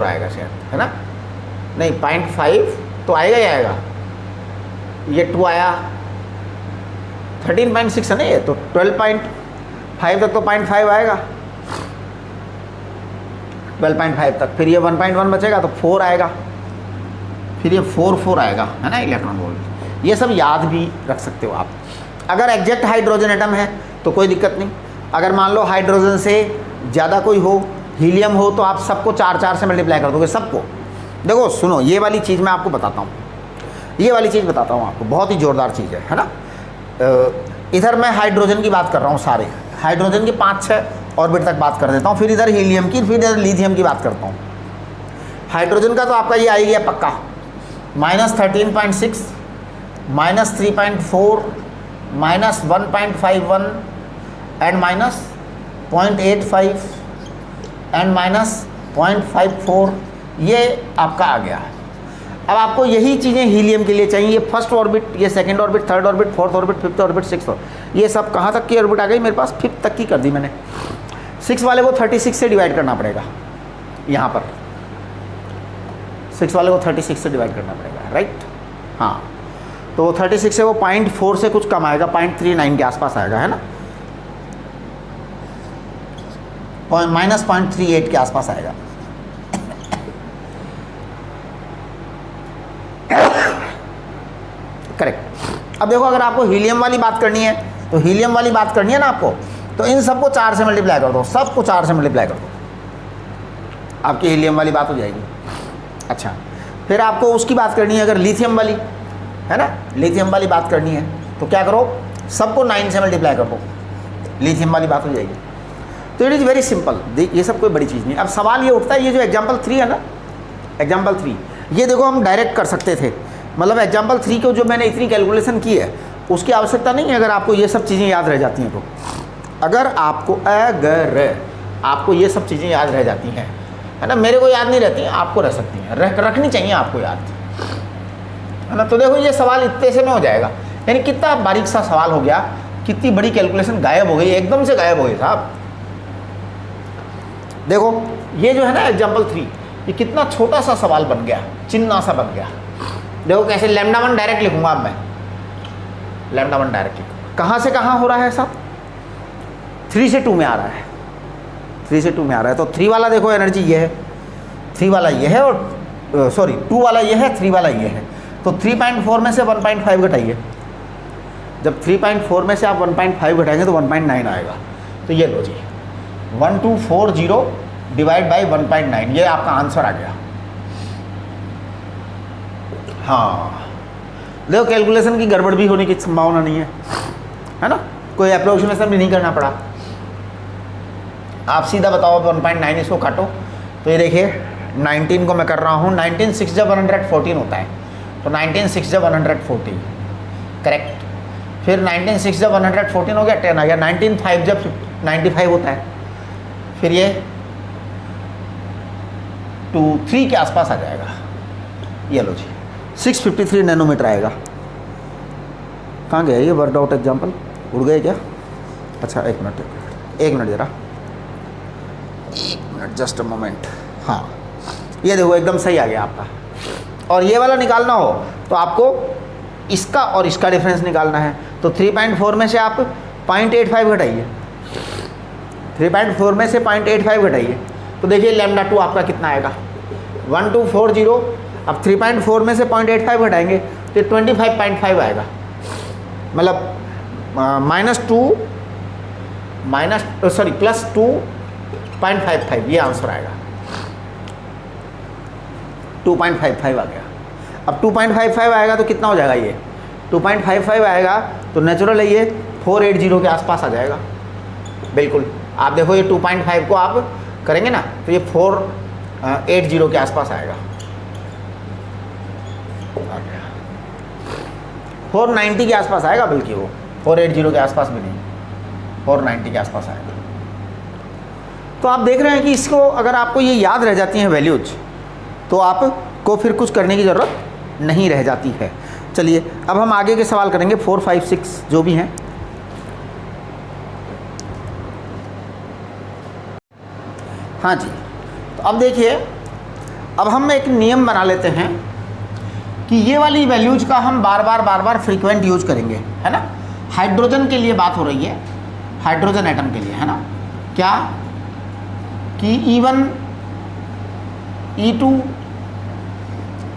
आएगा शायद, है ना, नहीं 0.5 तो आएगा ही आएगा, ये 2 आया, 13.6 है ना ये, तो 12.5 तक तो 0.5 आएगा, 12.5 तक, फिर ये 1.1 बचेगा तो 4 आएगा, फिर ये 4 आएगा, है ना, इलेक्ट्रॉन वोल्ट। ये सब याद भी रख सकते हो आप। अगर एग्जैक्ट हाइड्रोजन एटम है तो कोई दिक्कत नहीं, अगर मान लो हाइड्रोजन से ज़्यादा कोई हो, हीलियम हो, तो आप सबको 4 से मल्टीप्लाई कर दोगे सबको। देखो सुनो, ये वाली चीज़ मैं आपको बताता हूँ, ये वाली चीज़ बताता हूँ आपको, बहुत ही ज़ोरदार चीज़ है ना। इधर मैं हाइड्रोजन की बात कर रहा हूँ, सारे हाइड्रोजन की 5-6 ऑर्बिट तक बात कर देता हूँ, फिर इधर हीलियम की, फिर इधर लिथियम की बात करता हूँ। हाइड्रोजन का तो आपका ये आ गया पक्का, -13.6 -3.4 -1.51 एंड -0.85 एंड -0.54, ये आपका आ गया। अब आपको यही चीज़ें हीलियम के लिए चाहिए, ये फर्स्ट ऑर्बिट, ये second orbit, third orbit, fourth orbit, fifth orbit, sixth orbit, ये सब कहाँ तक की ऑर्बिट आ गई मेरे पास? 5th तक की कर दी मैंने। 6 वाले को 36 से डिवाइड करना पड़ेगा, यहाँ पर 6 वाले को 36 से डिवाइड करना पड़ेगा, राइट। हाँ तो 36 से वो 0.4 से कुछ कम आएगा, 0.39 के आसपास आएगा, है ना, -0.38 के आसपास आएगा। करेक्ट। अब देखो अगर आपको हीलियम वाली बात करनी है तो हीलियम वाली बात करनी है ना आपको, तो इन सबको 4 से मल्टीप्लाई कर दो, सबको 4 से मल्टीप्लाई कर दो, आपकी हीलियम वाली बात हो जाएगी। अच्छा, फिर आपको उसकी बात करनी है अगर लिथियम वाली, है ना, लिथियम वाली बात करनी है तो क्या करो, सबको 9 से मल्टीप्लाई कर दो, लिथियम वाली बात हो जाएगी। तो इट इज़ वेरी सिंपल, ये सब कोई बड़ी चीज़ नहीं। अब सवाल ये उठता है, ये जो एग्जाम्पल 3 है ना, एग्जाम्पल 3, ये देखो हम डायरेक्ट कर सकते थे, मतलब एग्जाम्पल 3 को जो मैंने इतनी कैलकुलेशन की है उसकी आवश्यकता नहीं है, अगर आपको ये सब चीज़ें याद रह जाती हैं तो। अगर आपको ये सब चीज़ें याद रह जाती हैं, है ना, मेरे को याद नहीं रहती हैं, आपको रह सकती हैं, रखनी चाहिए आपको याद, है ना। तो देखो ये सवाल इतने से में हो जाएगा, यानी कितना बारीक सा सवाल हो गया, कितनी बड़ी कैलकुलेशन गायब हो गई, एकदम से गायब हो गई साहब। देखो ये जो है ना एग्जाम्पल 3, ये कितना छोटा सा सवाल बन गया, चिन्ना सा बन गया। देखो कैसे λ1 डायरेक्ट लिखूंगा, अब मैं λ1 डायरेक्ट लिखूंगा, कहाँ से कहाँ हो रहा है साहब, 3 से 2 में आ रहा है, 3 से 2 में आ रहा है। तो 3 वाला देखो एनर्जी ये है, 3 वाला ये है, और सॉरी 2 वाला ये है, 3 वाला ये है। तो 3.4 में से 1.5 घटाइए। जब 3.4 में से आप 1.5 घटाएंगे तो 1.9 आएगा। तो ये लो जी 1240 डिवाइड बाई 1.9, ये आपका आंसर आ गया। हाँ देखो कैलकुलेशन की गड़बड़ भी होने की संभावना नहीं है ना, कोई अप्रोक्सीमेशन भी नहीं करना पड़ा। आप सीधा बताओ 1.9 इसको काटो, तो ये देखिए 19 को मैं कर रहा हूँ, 19 6 जब 114 होता है, तो 19 6 जब 140 करेक्ट। फिर 19 6 जब 114 हो गया 10 आ गया, 19 5 जब 95 होता है, फिर ये 3 के आसपास आ जाएगा। ये लो जी 653 नैनोमीटर आएगा। कहाँ गया ये वर्ड आउट एग्जाम्पल, उड़ गए क्या? अच्छा एक मिनट ज़रा, एक मिनट जस्ट अ मोमेंट। हाँ ये देखो एकदम सही आ गया आपका। और ये वाला निकालना हो तो आपको इसका और इसका डिफरेंस निकालना है। तो 3.4 में से आप 0.85 घटाइए, 3.4 में से 0.85 घटाइए, तो देखिए लैम्डा 2 आपका कितना आएगा 1240। अब 3.4 में से 0.85 घटाएंगे तो 25.5 आएगा, मतलब प्लस 2.55, ये आंसर आएगा। 2.55 आ गया। अब 2.55 आएगा तो कितना हो जाएगा ये 2.55 आएगा तो नेचुरल है ये 480 के आसपास आ जाएगा। बिल्कुल आप देखो ये 2.5 को आप करेंगे ना तो ये 480 के आसपास आएगा। 490 के आसपास आएगा, बल्कि वो 480 के आसपास भी नहीं, 490 के आसपास आएगा। तो आप देख रहे हैं कि इसको अगर आपको ये याद रह जाती हैं वैल्यूज तो आपको फिर कुछ करने की ज़रूरत नहीं रह जाती है। चलिए अब हम आगे के सवाल करेंगे 4 5 6 जो भी हैं। हाँ जी, तो अब देखिए, अब हम एक नियम बना लेते हैं कि ये वाली वैल्यूज का हम बार बार फ्रीक्वेंट यूज करेंगे, है ना। हाइड्रोजन के लिए बात हो रही है, हाइड्रोजन एटम के लिए, है ना। क्या कि E1 E2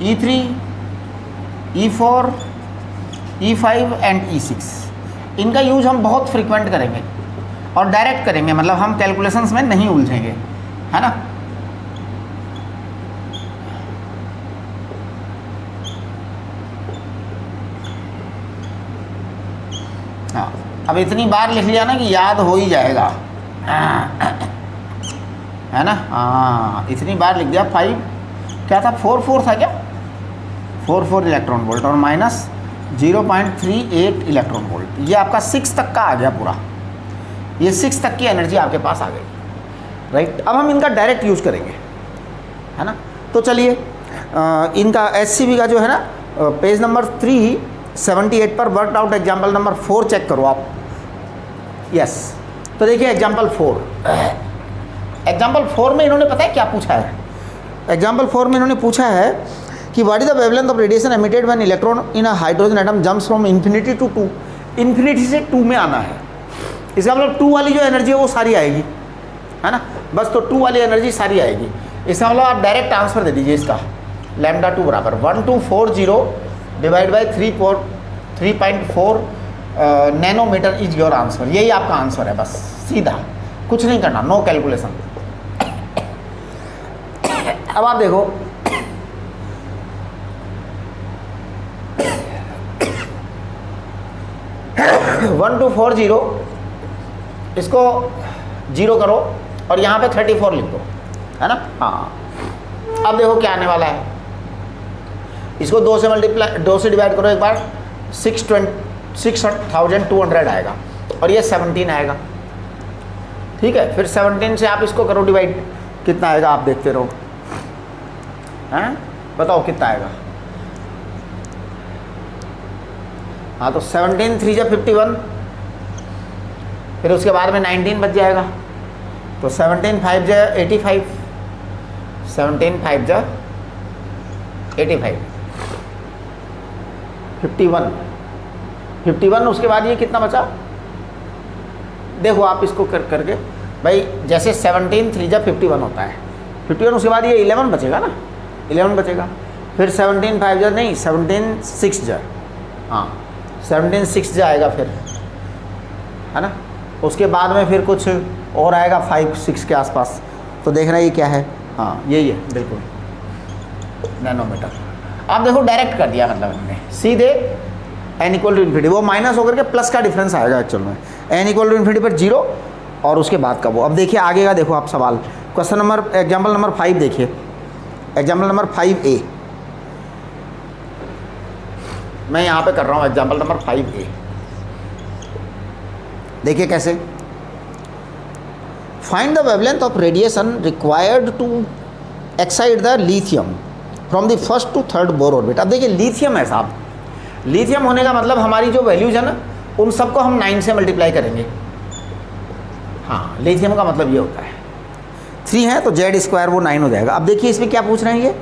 E3 E4 E5 and E6 इनका यूज हम बहुत फ्रीक्वेंट करेंगे और डायरेक्ट करेंगे, मतलब हम कैलकुलेशंस में नहीं उलझेंगे, है ना। हाँ अब इतनी बार लिख लिया ना कि याद हो ही जाएगा, है ना। हाँ इतनी बार लिख दिया। 5 क्या था, 4 था क्या, 4 इलेक्ट्रॉन वोल्ट और माइनस 0.38 इलेक्ट्रॉन वोल्ट। ये आपका 6 तक का आ गया पूरा, ये 6 तक की एनर्जी आपके पास आ गई, राइट। अब हम इनका डायरेक्ट यूज़ करेंगे, है ना। तो चलिए इनका SCB का जो है ना पेज नंबर 378 पर worked out example number 4 check करो आप। यस तो देखिए एग्जाम्पल 4 में इन्होंने पता है क्या पूछा है। एग्जाम्पल 4 में इन्होंने पूछा है कि what is the wavelength of radiation emitted when electron in a hydrogen atom jumps from infinity to 2। Infinity से 2 में आना है, इसका मतलब 2 वाली जो एनर्जी है वो सारी आएगी, है ना। बस तो 2 वाली एनर्जी सारी आएगी, इसका मतलब आप डायरेक्ट आंसर दे दीजिए इसका। लैम्डा 2 बराबर 1240 divide by 3.4 nanometre is your answer. यही आपका आंसर है, बस सीधा, कुछ नहीं करना, नो कैलकुलेशन। अब आप देखो 1240 इसको 0 करो और यहाँ पे 34 लिख दो, है ना। हाँ अब देखो क्या आने वाला है, इसको 2 से डिवाइड करो एक बार, 6200 आएगा और ये 17 आएगा, ठीक है। फिर 17 से आप इसको करो डिवाइड, कितना आएगा आप देखते रहो, हैं बताओ कितना आएगा। हाँ तो 17 3 जा 51, फिर उसके बाद में 19 बच जाएगा, तो 17 5 जा 85, 17 5 जा 85, 51, उसके बाद ये कितना बचा, देखो आप इसको करके भाई जैसे 17 3 जा 51 होता है, 51 उसके बाद ये 11 बचेगा ना, 11 बचेगा, फिर 17 5 जा नहीं 17 6 जा, हाँ 17 6 जा आएगा फिर, है ना। उसके बाद में फिर कुछ और आएगा 5 6 के आसपास, तो देखना ये क्या है, हाँ यही है बिल्कुल नैनोमीटर। आप देखो डायरेक्ट कर दिया, मतलब हमने सीधे n इक्वल टू इन्फिनिटी, वो माइनस होकर के प्लस का डिफरेंस आएगा एक्चुअल में, n इक्वल टू इन्फिनिटी पर 0 और उसके बाद का वो। अब देखिए आगे का देखो आप सवाल, क्वेश्चन नंबर एग्जाम्पल नंबर 5 देखिए, एग्जाम्पल नंबर 5A, मैं यहाँ पे कर रहा हूँ एग्जाम्पल नंबर 5A। देखिए कैसे, find the wavelength of radiation required to excite the lithium from the first to third Bohr orbit. अब देखिए लिथियम है साहब, लिथियम होने का मतलब हमारी जो वैल्यूज है ना उन सबको हम 9 से मल्टीप्लाई करेंगे, हाँ लिथियम का मतलब ये होता है। 3 है तो जेड स्क्वायर वो 9 हो जाएगा। अब देखिए इसमें क्या पूछ रहे हैं ये,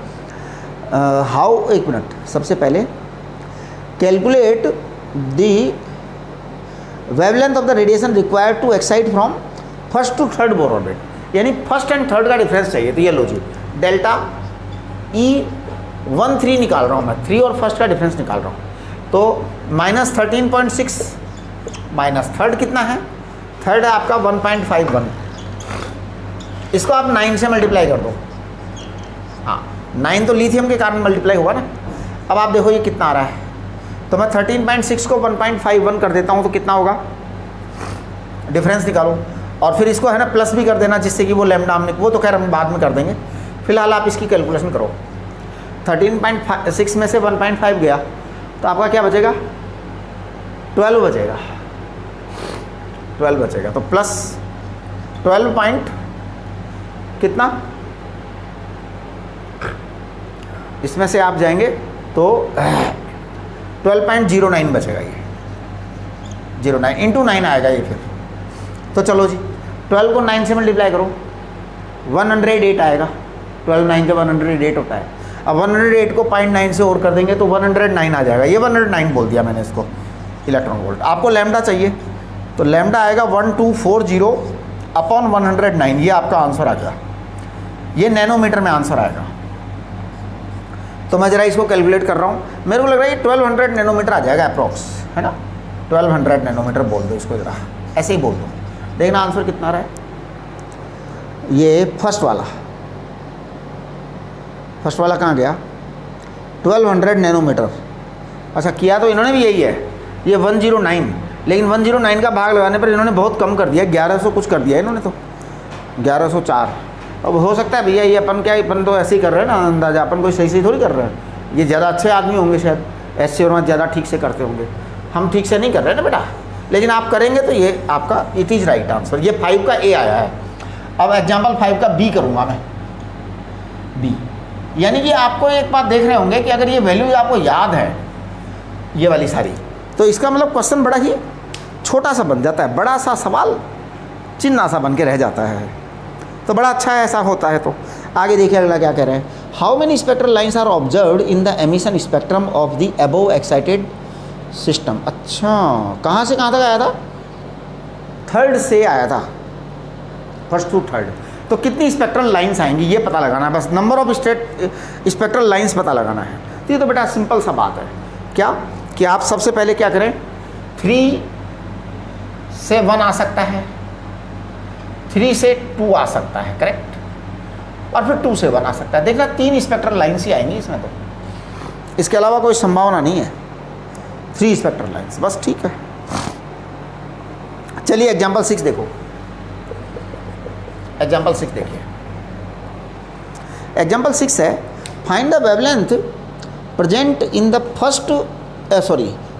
हाउ, एक मिनट, सबसे पहले calculate the wavelength of the radiation required to excite from first to third Bohr orbit, यानी फर्स्ट एंड थर्ड का डिफरेंस चाहिए। तो ये लो जी, डेल्टा E13 निकाल रहा हूँ मैं, 3 और फर्स्ट का डिफरेंस निकाल रहा हूँ, तो -13.6 माइनस थर्ड कितना है, थर्ड है आपका 1.51, इसको आप 9 से मल्टीप्लाई कर दो, हाँ 9 तो लिथियम के कारण मल्टीप्लाई हुआ ना। अब आप देखो ये कितना आ रहा है, तो मैं 13.6 को 1.51 कर देता हूँ, तो कितना होगा, डिफरेंस निकालो, और फिर इसको है ना प्लस भी कर देना, जिससे कि वो लैम्डा हमने, वो तो खैर हम बाद में कर देंगे, फिलहाल आप इसकी कैलकुलेशन करो। 13.6 में से 1.5 गया तो आपका क्या बचेगा, 12 बचेगा, 12 बचेगा, तो प्लस 12 पॉइंट कितना, इसमें से आप जाएंगे तो 12.09 बचेगा, ये 09 इंटू 9 आएगा ये फिर। तो चलो जी 12 को 9 से मल्टीप्लाई करो, 108 आएगा, 12 9 जब 108 होता है। अब 108 को 0.9 से और कर देंगे तो 109 आ जाएगा, ये 109 बोल दिया मैंने इसको इलेक्ट्रॉन वोल्ट। आपको लैम्डा चाहिए तो लैम्डा आएगा 1240 अपॉन 109, ये आपका आंसर आ गया, ये नैनोमीटर में आंसर आएगा। तो मैं ज़रा इसको कैलकुलेट कर रहा हूँ, मेरे को लग रहा है 1200 नैनोमीटर आ जाएगा अप्रॉक्स, है ना, 1200 नैनोमीटर बोल दो इसको, ज़रा ऐसे ही बोल दो, देखना आंसर कितना आ रहा है। ये फर्स्ट वाला कहाँ गया, 1200 नैनोमीटर, अच्छा किया तो इन्होंने भी यही है, ये 109, लेकिन 109 का भाग लगाने पर इन्होंने बहुत कम कर दिया, 1100 कुछ कर दिया इन्होंने, तो 1104। अब हो सकता है भैया ये अपन क्या, अपन तो ऐसे ही कर रहे हैं ना अंदाजा, अपन कोई सही थोड़ी कर रहे हैं, ये ज़्यादा अच्छे आदमी होंगे शायद, ऐसे और ज़्यादा ठीक से करते होंगे, हम ठीक से नहीं कर रहे ना बेटा, लेकिन आप करेंगे तो ये आपका इट इज़ राइट आंसर। ये 5 का ए आया है। अब एग्जाम्पल 5 का बी करूँगा मैं, बी, यानी कि आपको एक बात देख रहे होंगे कि अगर ये वैल्यूज आपको याद है ये वाली सारी, तो इसका मतलब क्वेश्चन बड़ा ही छोटा सा बन जाता है, बड़ा सा सवाल चिन्ना सा बन के रह जाता है, तो बड़ा अच्छा ऐसा होता है। तो आगे देखिए अगला क्या कह रहे हैं, how many spectral lines are observed in the emission spectrum of the above excited system. अच्छा कहाँ से कहाँ तक आया था, थर्ड से आया था, फर्स्ट टू थर्ड, तो कितनी स्पेक्ट्रल लाइंस आएंगी ये पता लगाना है, बस नंबर ऑफ स्पेक्ट्रल लाइंस पता लगाना है। तो ये तो बेटा सिंपल सा बात है, क्या कि आप सबसे पहले क्या करें, 3 से 1 आ सकता है, 3 से 2 आ सकता है, करेक्ट, और फिर 2 से 1 आ सकता है। देखना 3 स्पेक्ट्रल लाइंस ही आएंगी इसमें, तो इसके अलावा कोई संभावना नहीं है, 3 स्पेक्ट्रल लाइंस बस, ठीक है। चलिए एग्जाम्पल 6 देखो, एग्जाम्पल 6 देखिए, एग्जाम्पल 6 है, find the wavelength present in the first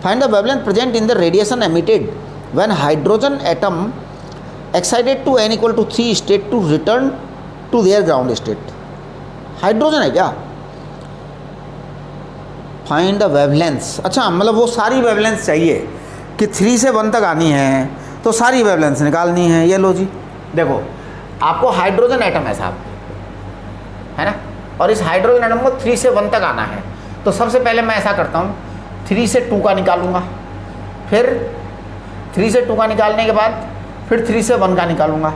find the wavelength present in the radiation emitted when hydrogen atom excited to n equal to 3 state to return to their ground state. Hydrogen है क्या, find the wavelengths, अच्छा मतलब वो सारी wavelengths चाहिए कि 3 से 1 तक आनी है, तो सारी वेवलेंथ्स निकालनी है। ये लो जी, देखो आपको हाइड्रोजन एटम है साहब, है ना, और इस हाइड्रोजन एटम को 3 से 1 तक आना है, तो सबसे पहले मैं ऐसा करता हूँ, 3 से 2 का निकालूंगा, फिर 3 से 2 का निकालने के बाद फिर 3 से 1 का निकालूंगा,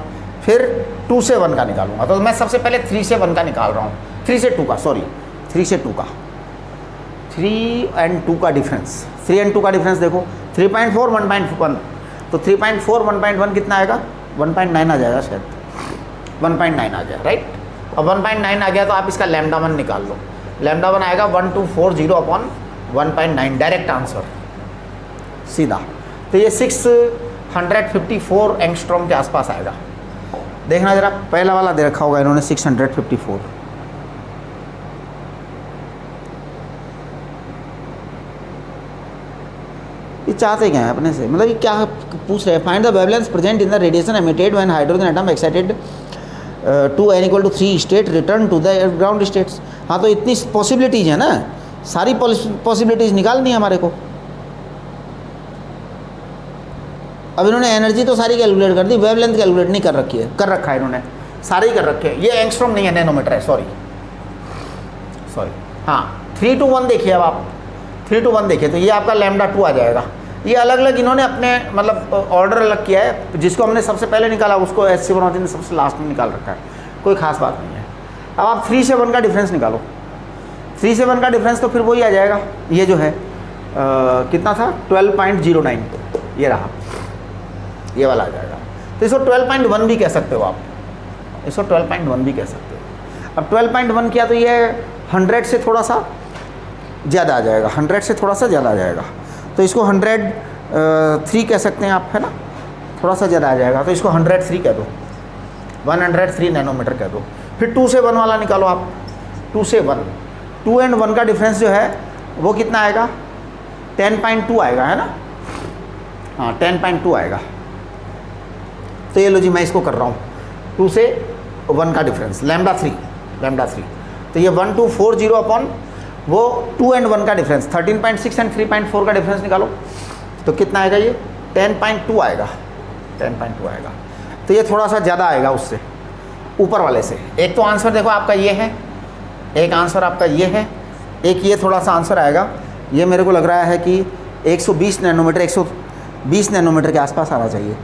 फिर 2 से 1 का निकालूंगा। तो मैं सबसे पहले 3 से 1 का निकाल रहा हूँ, 3 से 2 का, सॉरी 3 से 2 का, 3 और 2 का डिफरेंस, 3 और 2 का डिफरेंस देखो 3.4 1.1, तो 3.4 1.1 कितना आएगा, 1.9 आ जाएगा शायद, 1.9 आ जाएगा, राइट। अब 1.9 आ गया तो आप इसका लैम्डा 1 निकाल लो, लैम्डा 1 आएगा 1240 अपॉन 1.9, डायरेक्ट आंसर सीधा। तो ये 654 एंगस्ट्रॉम के आसपास आएगा। देखना जरा, पहला वाला दे रखा होगा इन्होंने 654, ये चाहते क्या है अपने से, मतलब ये क्या पूछ रहे हैं, find the wavelength present in the radiation emitted when hydrogen atom excited to n = 3 state return to the ground states. हाँ, तो इतनी पॉसिबिलिटीज़ है ना, सारी पॉसिबिलिटीज़ निकालनी है हमारे को। अब इन्होंने एनर्जी तो सारी कैलकुलेट कर दी, वेवलेंथ कैलकुलेट नहीं कर रखी है, कर रखा है इन्होंने, सारे ही कर रखे हैं। ये एंगस्ट्रॉम नहीं है, नैनोमीटर है, सॉरी। हाँ 3 to 1 देखिए, अब आप 3 to 1 देखिए तो ये आपका लैम्डा 2 आ जाएगा। ये अलग अलग इन्होंने अपने मतलब ऑर्डर अलग किया है, जिसको हमने सबसे पहले निकाला उसको SC बनौती ने सबसे लास्ट में निकाल रखा है, कोई खास बात नहीं है। अब आप 3 से 1 का डिफरेंस निकालो, 3 से 1 का डिफरेंस तो फिर वही आ जाएगा, ये जो है कितना था 12.09, ये रहा, ये वाला आ जाएगा। तो इसको 12.1 भी कह सकते हो आप, इसको 12.1 भी कह सकते हो। अब 12.1 किया तो ये 100 से थोड़ा सा ज़्यादा आ जाएगा, 100 से थोड़ा सा ज़्यादा आ जाएगा, तो इसको 103 कह सकते हैं आप, है ना, थोड़ा सा ज़्यादा आ जाएगा, तो इसको 103 कह दो, 103 नैनोमीटर कह दो। फिर 2 से 1 वाला निकालो आप, 2 से 1, 2 और 1 का डिफरेंस जो है वो कितना आएगा, 10.2 आएगा, है ना, हाँ 10.2 आएगा। तो ये लो जी, मैं इसको कर रहा हूँ 2 से 1 का डिफरेंस, लैम्डा 3, तो ये 1240 अपॉन वो 2 और 1 का डिफरेंस, 13.6 और 3.4 का डिफरेंस निकालो, तो कितना आएगा, ये 10.2 आएगा, 10.2 आएगा। तो ये थोड़ा सा ज़्यादा आएगा उससे, ऊपर वाले से। एक तो आंसर देखो आपका ये है, एक आंसर आपका ये है, एक ये थोड़ा सा आंसर आएगा, ये मेरे को लग रहा है कि 120 नैनोमीटर, 120 नैनोमीटर के आसपास आना चाहिए।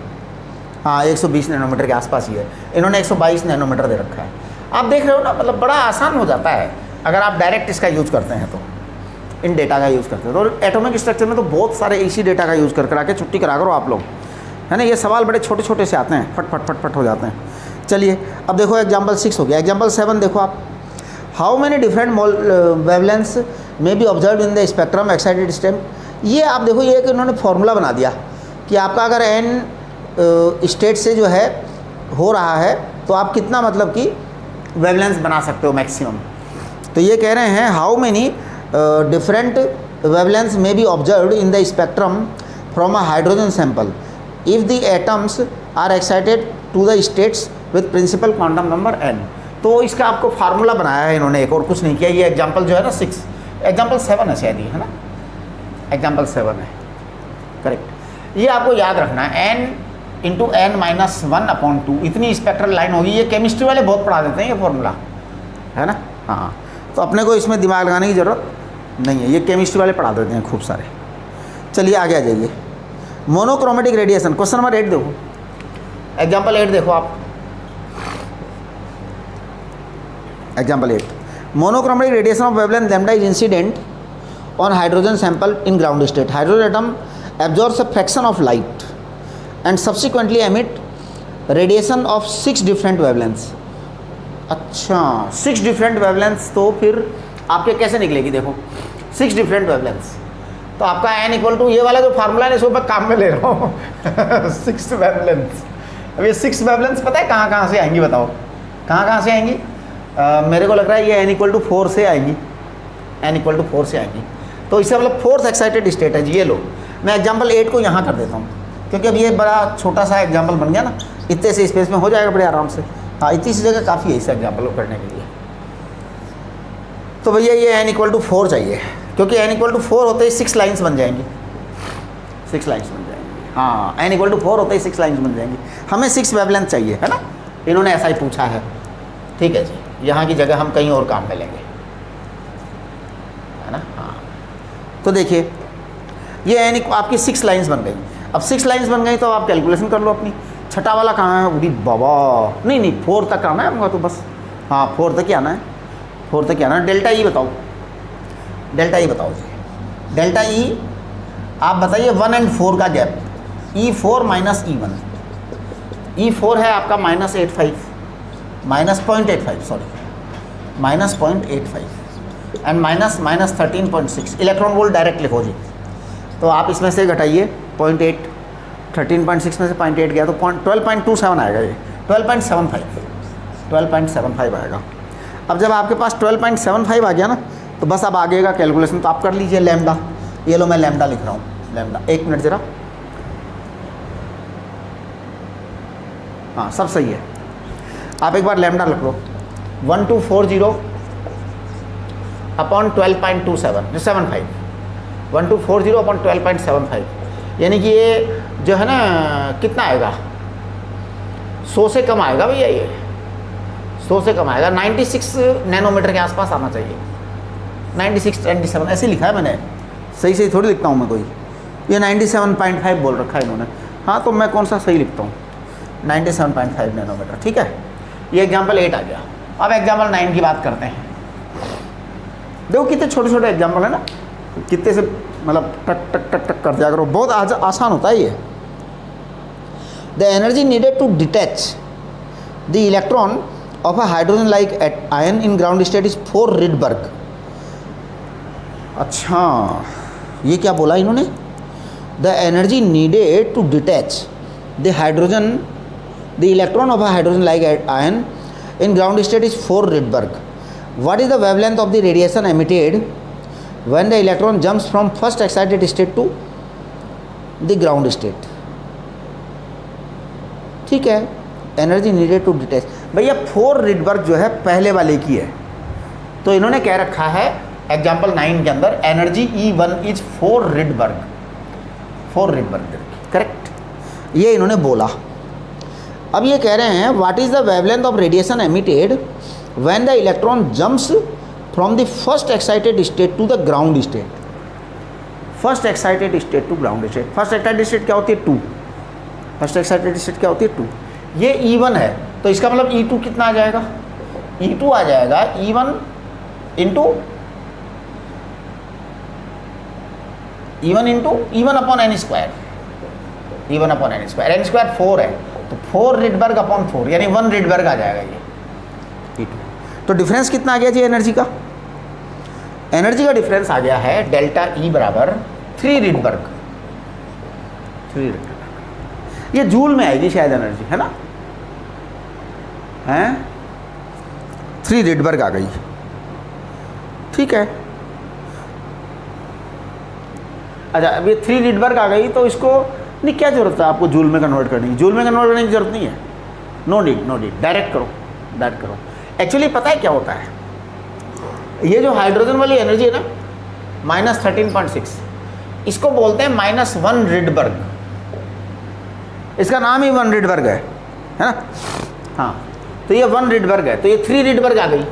हाँ 120 नैनोमीटर के आसपास ही है, इन्होंने 122 नैनोमीटर दे रखा है। आप देख रहे हो ना, मतलब बड़ा आसान हो जाता है अगर आप डायरेक्ट इसका यूज़ करते हैं, तो इन डेटा का यूज़ करते हैं। तो एटॉमिक स्ट्रक्चर में तो बहुत सारे इसी डेटा का यूज़ कर आके छुट्टी करा करो आप लोग, है ना। ये सवाल बड़े छोटे छोटे से आते हैं, फट फट फट फट हो जाते हैं। चलिए अब देखो एग्जाम्पल 6 हो गया, एग्जाम्पल 7 देखो आप, how many different wavelengths may B observe in the spectrum excited state. ये आप देखो, ये एक इन्होंने फॉर्मूला बना दिया कि आपका अगर n स्टेट से जो है हो रहा है तो आप कितना मतलब कि वेवलेंथ बना सकते हो मैक्सिमम। तो ये कह रहे हैं how many different wavelengths may be observed in the spectrum from a hydrogen sample if the atoms are excited to the states with principal quantum number n। तो इसका आपको फार्मूला बनाया है इन्होंने, एक और कुछ नहीं किया। ये एग्जाम्पल जो है ना 6, एग्जाम्पल 7 है शायद, ये है ना, एग्जाम्पल 7 है, करेक्ट। ये आपको याद रखना है, n इंटू n-1/2 इतनी स्पेक्ट्रल लाइन होगी। ये केमिस्ट्री वाले बहुत पढ़ा देते हैं ये फॉर्मूला, है ना, हाँ। तो अपने को इसमें दिमाग लगाने की ज़रूरत नहीं है, ये केमिस्ट्री वाले पढ़ा देते हैं खूब सारे। चलिए आगे आ जाइए, मोनोक्रोमेटिक रेडिएशन, क्वेश्चन नंबर 8 देखो, एग्जाम्पल 8 देखो आप, example 8, monochromatic radiation of wavelength lambda is incident on hydrogen sample in ground state. Hydrogen atom absorbs a fraction of light and subsequently emit radiation of 6 different wavelengths। अच्छा 6 different wavelengths, तो फिर आपके कैसे निकलेगी, देखो 6 different wavelengths, तो आपका n = ये वाला जो फार्मूला है इसको मैं काम में ले रहा हूँ 6 wavelengths। अब ये 6 wavelengths पता है कहाँ कहाँ से आएंगी, बताओ कहाँ कहाँ से आएंगी। मेरे को लग रहा है ये n = 4 से आएंगी, n = 4 से आएंगी। तो इससे मतलब 4th एक्साइटेड स्टेट है जी। ये लो, मैं एग्जाम्पल 8 को यहाँ कर देता हूँ क्योंकि अब ये बड़ा छोटा सा एग्जाम्पल बन गया ना, इतने से स्पेस में हो जाएगा बड़े आराम से। हाँ इतनी सी जगह काफ़ी है इस एग्जाम्पल को करने के लिए। तो भैया ये n = 4 चाहिए, क्योंकि n = 4 होते ही 6 लाइन्स बन जाएंगी, 6 लाइन्स बन जाएंगी। हाँ n = 4 होते ही 6 लाइन्स बन जाएंगी। हमें 6 वेवलेंथ चाहिए, है ना, इन्होंने ऐसा ही पूछा है। ठीक है जी, यहाँ की जगह हम कहीं और काम में लेंगे, है ना। हाँ तो देखिए ये n आपकी 6 लाइन्स बन गई। अब 6 लाइन्स बन गई तो आप कैलकुलेशन कर लो अपनी। छठा वाला कहाँ है? उरी बाबा, नहीं नहीं 4 तक आना है हमको तो बस। हाँ 4 तक ही आना है, 4 तक ही आना है। डेल्टा ई बताओ, डेल्टा ई बताओ जी। डेल्टा ई आप बताइए 1 और 4 का gap, E4 minus E1। E4 है आपका -85, -0.85 sorry, -0.85 and minus 13.6 electron volt direct लिखो जी। तो आप इसमें से घटाइए 0.8, 13.6 में से 0.8 गया तो 12.27 आएगा ये, 12.75 आएगा। अब जब आपके पास 12.75 आ गया ना, तो बस अब आगे का कैलकुलेशन तो आप कर लीजिए। लैम्डा, ये लो मैं लैम्डा लिख रहा हूँ, लैम्डा। एक मिनट ज़रा, हाँ सब सही है। आप एक बार लैम्डा लिख लो, 1240 अपॉन 12.75, 1240 अपॉन 12.75, यानी कि ये जो है ना कितना आएगा, 100 से कम आएगा भैया, ये 100 से कम आएगा। 96 नैनोमीटर के आसपास आना चाहिए, 96 97 ऐसे लिखा है मैंने, सही सही थोड़ी लिखता हूँ मैं कोई। ये 97.5 बोल रखा है इन्होंने, हाँ तो मैं कौन सा सही लिखता हूँ, 97.5 नैनोमीटर, ठीक है। ये एग्जाम्पल 8 आ गया। अब एग्जाम्पल 9 की बात करते हैं। देखो कितने छोटे छोटे एग्जाम्पल है ना, कितने से मतलब टक टक टक टक कर दिया करो, बहुत आसान होता है ये। The energy needed to detach the electron of a hydrogen like ion in ground state is 4 Rydberg. अच्छा ये क्या बोला इन्होंने, the energy needed to detach the hydrogen the electron of a hydrogen like ion in ground state is 4 Rydberg. What is the wavelength of the radiation emitted when the electron jumps from first excited state to the ground state? ठीक है, energy needed to detach. भैया 4 Rydberg जो है पहले वाले की है, तो इन्होंने कह रखा है एग्जाम्पल 9 के अंदर energy E1 is 4 Rydberg, 4 Rydberg correct, ये इन्होंने बोला। अब ये कह रहे हैं what is the wavelength of radiation emitted when the electron jumps from the first excited state to the ground state. First excited state to ground state, first excited state क्या होती है 2, फर्स्ट एक्साइटेड स्टेट क्या होती है 2। ये E1 है तो इसका मतलब E2 कितना आ जाएगा, E2 आ जाएगा E1 into E1 upon N square, E1 upon N square, n square 4 है तो 4 Rydberg अपॉन 4 यानी 1 Rydberg आ जाएगा ये E2। तो डिफरेंस कितना आ गया जी एनर्जी का, एनर्जी का डिफरेंस आ गया है डेल्टा E बराबर 3 Rydberg, 3 Rydberg। ये जूल में आएगी शायद एनर्जी, है ना, हैं 3 Rydberg आ गई, ठीक है। अच्छा अब ये 3 Rydberg आ गई तो इसको नहीं, क्या जरूरत है आपको जूल में कन्वर्ट करने की, जूल में कन्वर्ट करने की जरूरत नहीं है, नो नीड डायरेक्ट करो, डायरेक्ट करो। एक्चुअली पता है क्या होता है, ये जो हाइड्रोजन वाली एनर्जी है ना -13.6, इसको बोलते हैं -1 Rydberg, इसका नाम ही 1 Rydberg है ना, हाँ तो ये 1 Rydberg है, तो ये 3 Rydberg आ गई।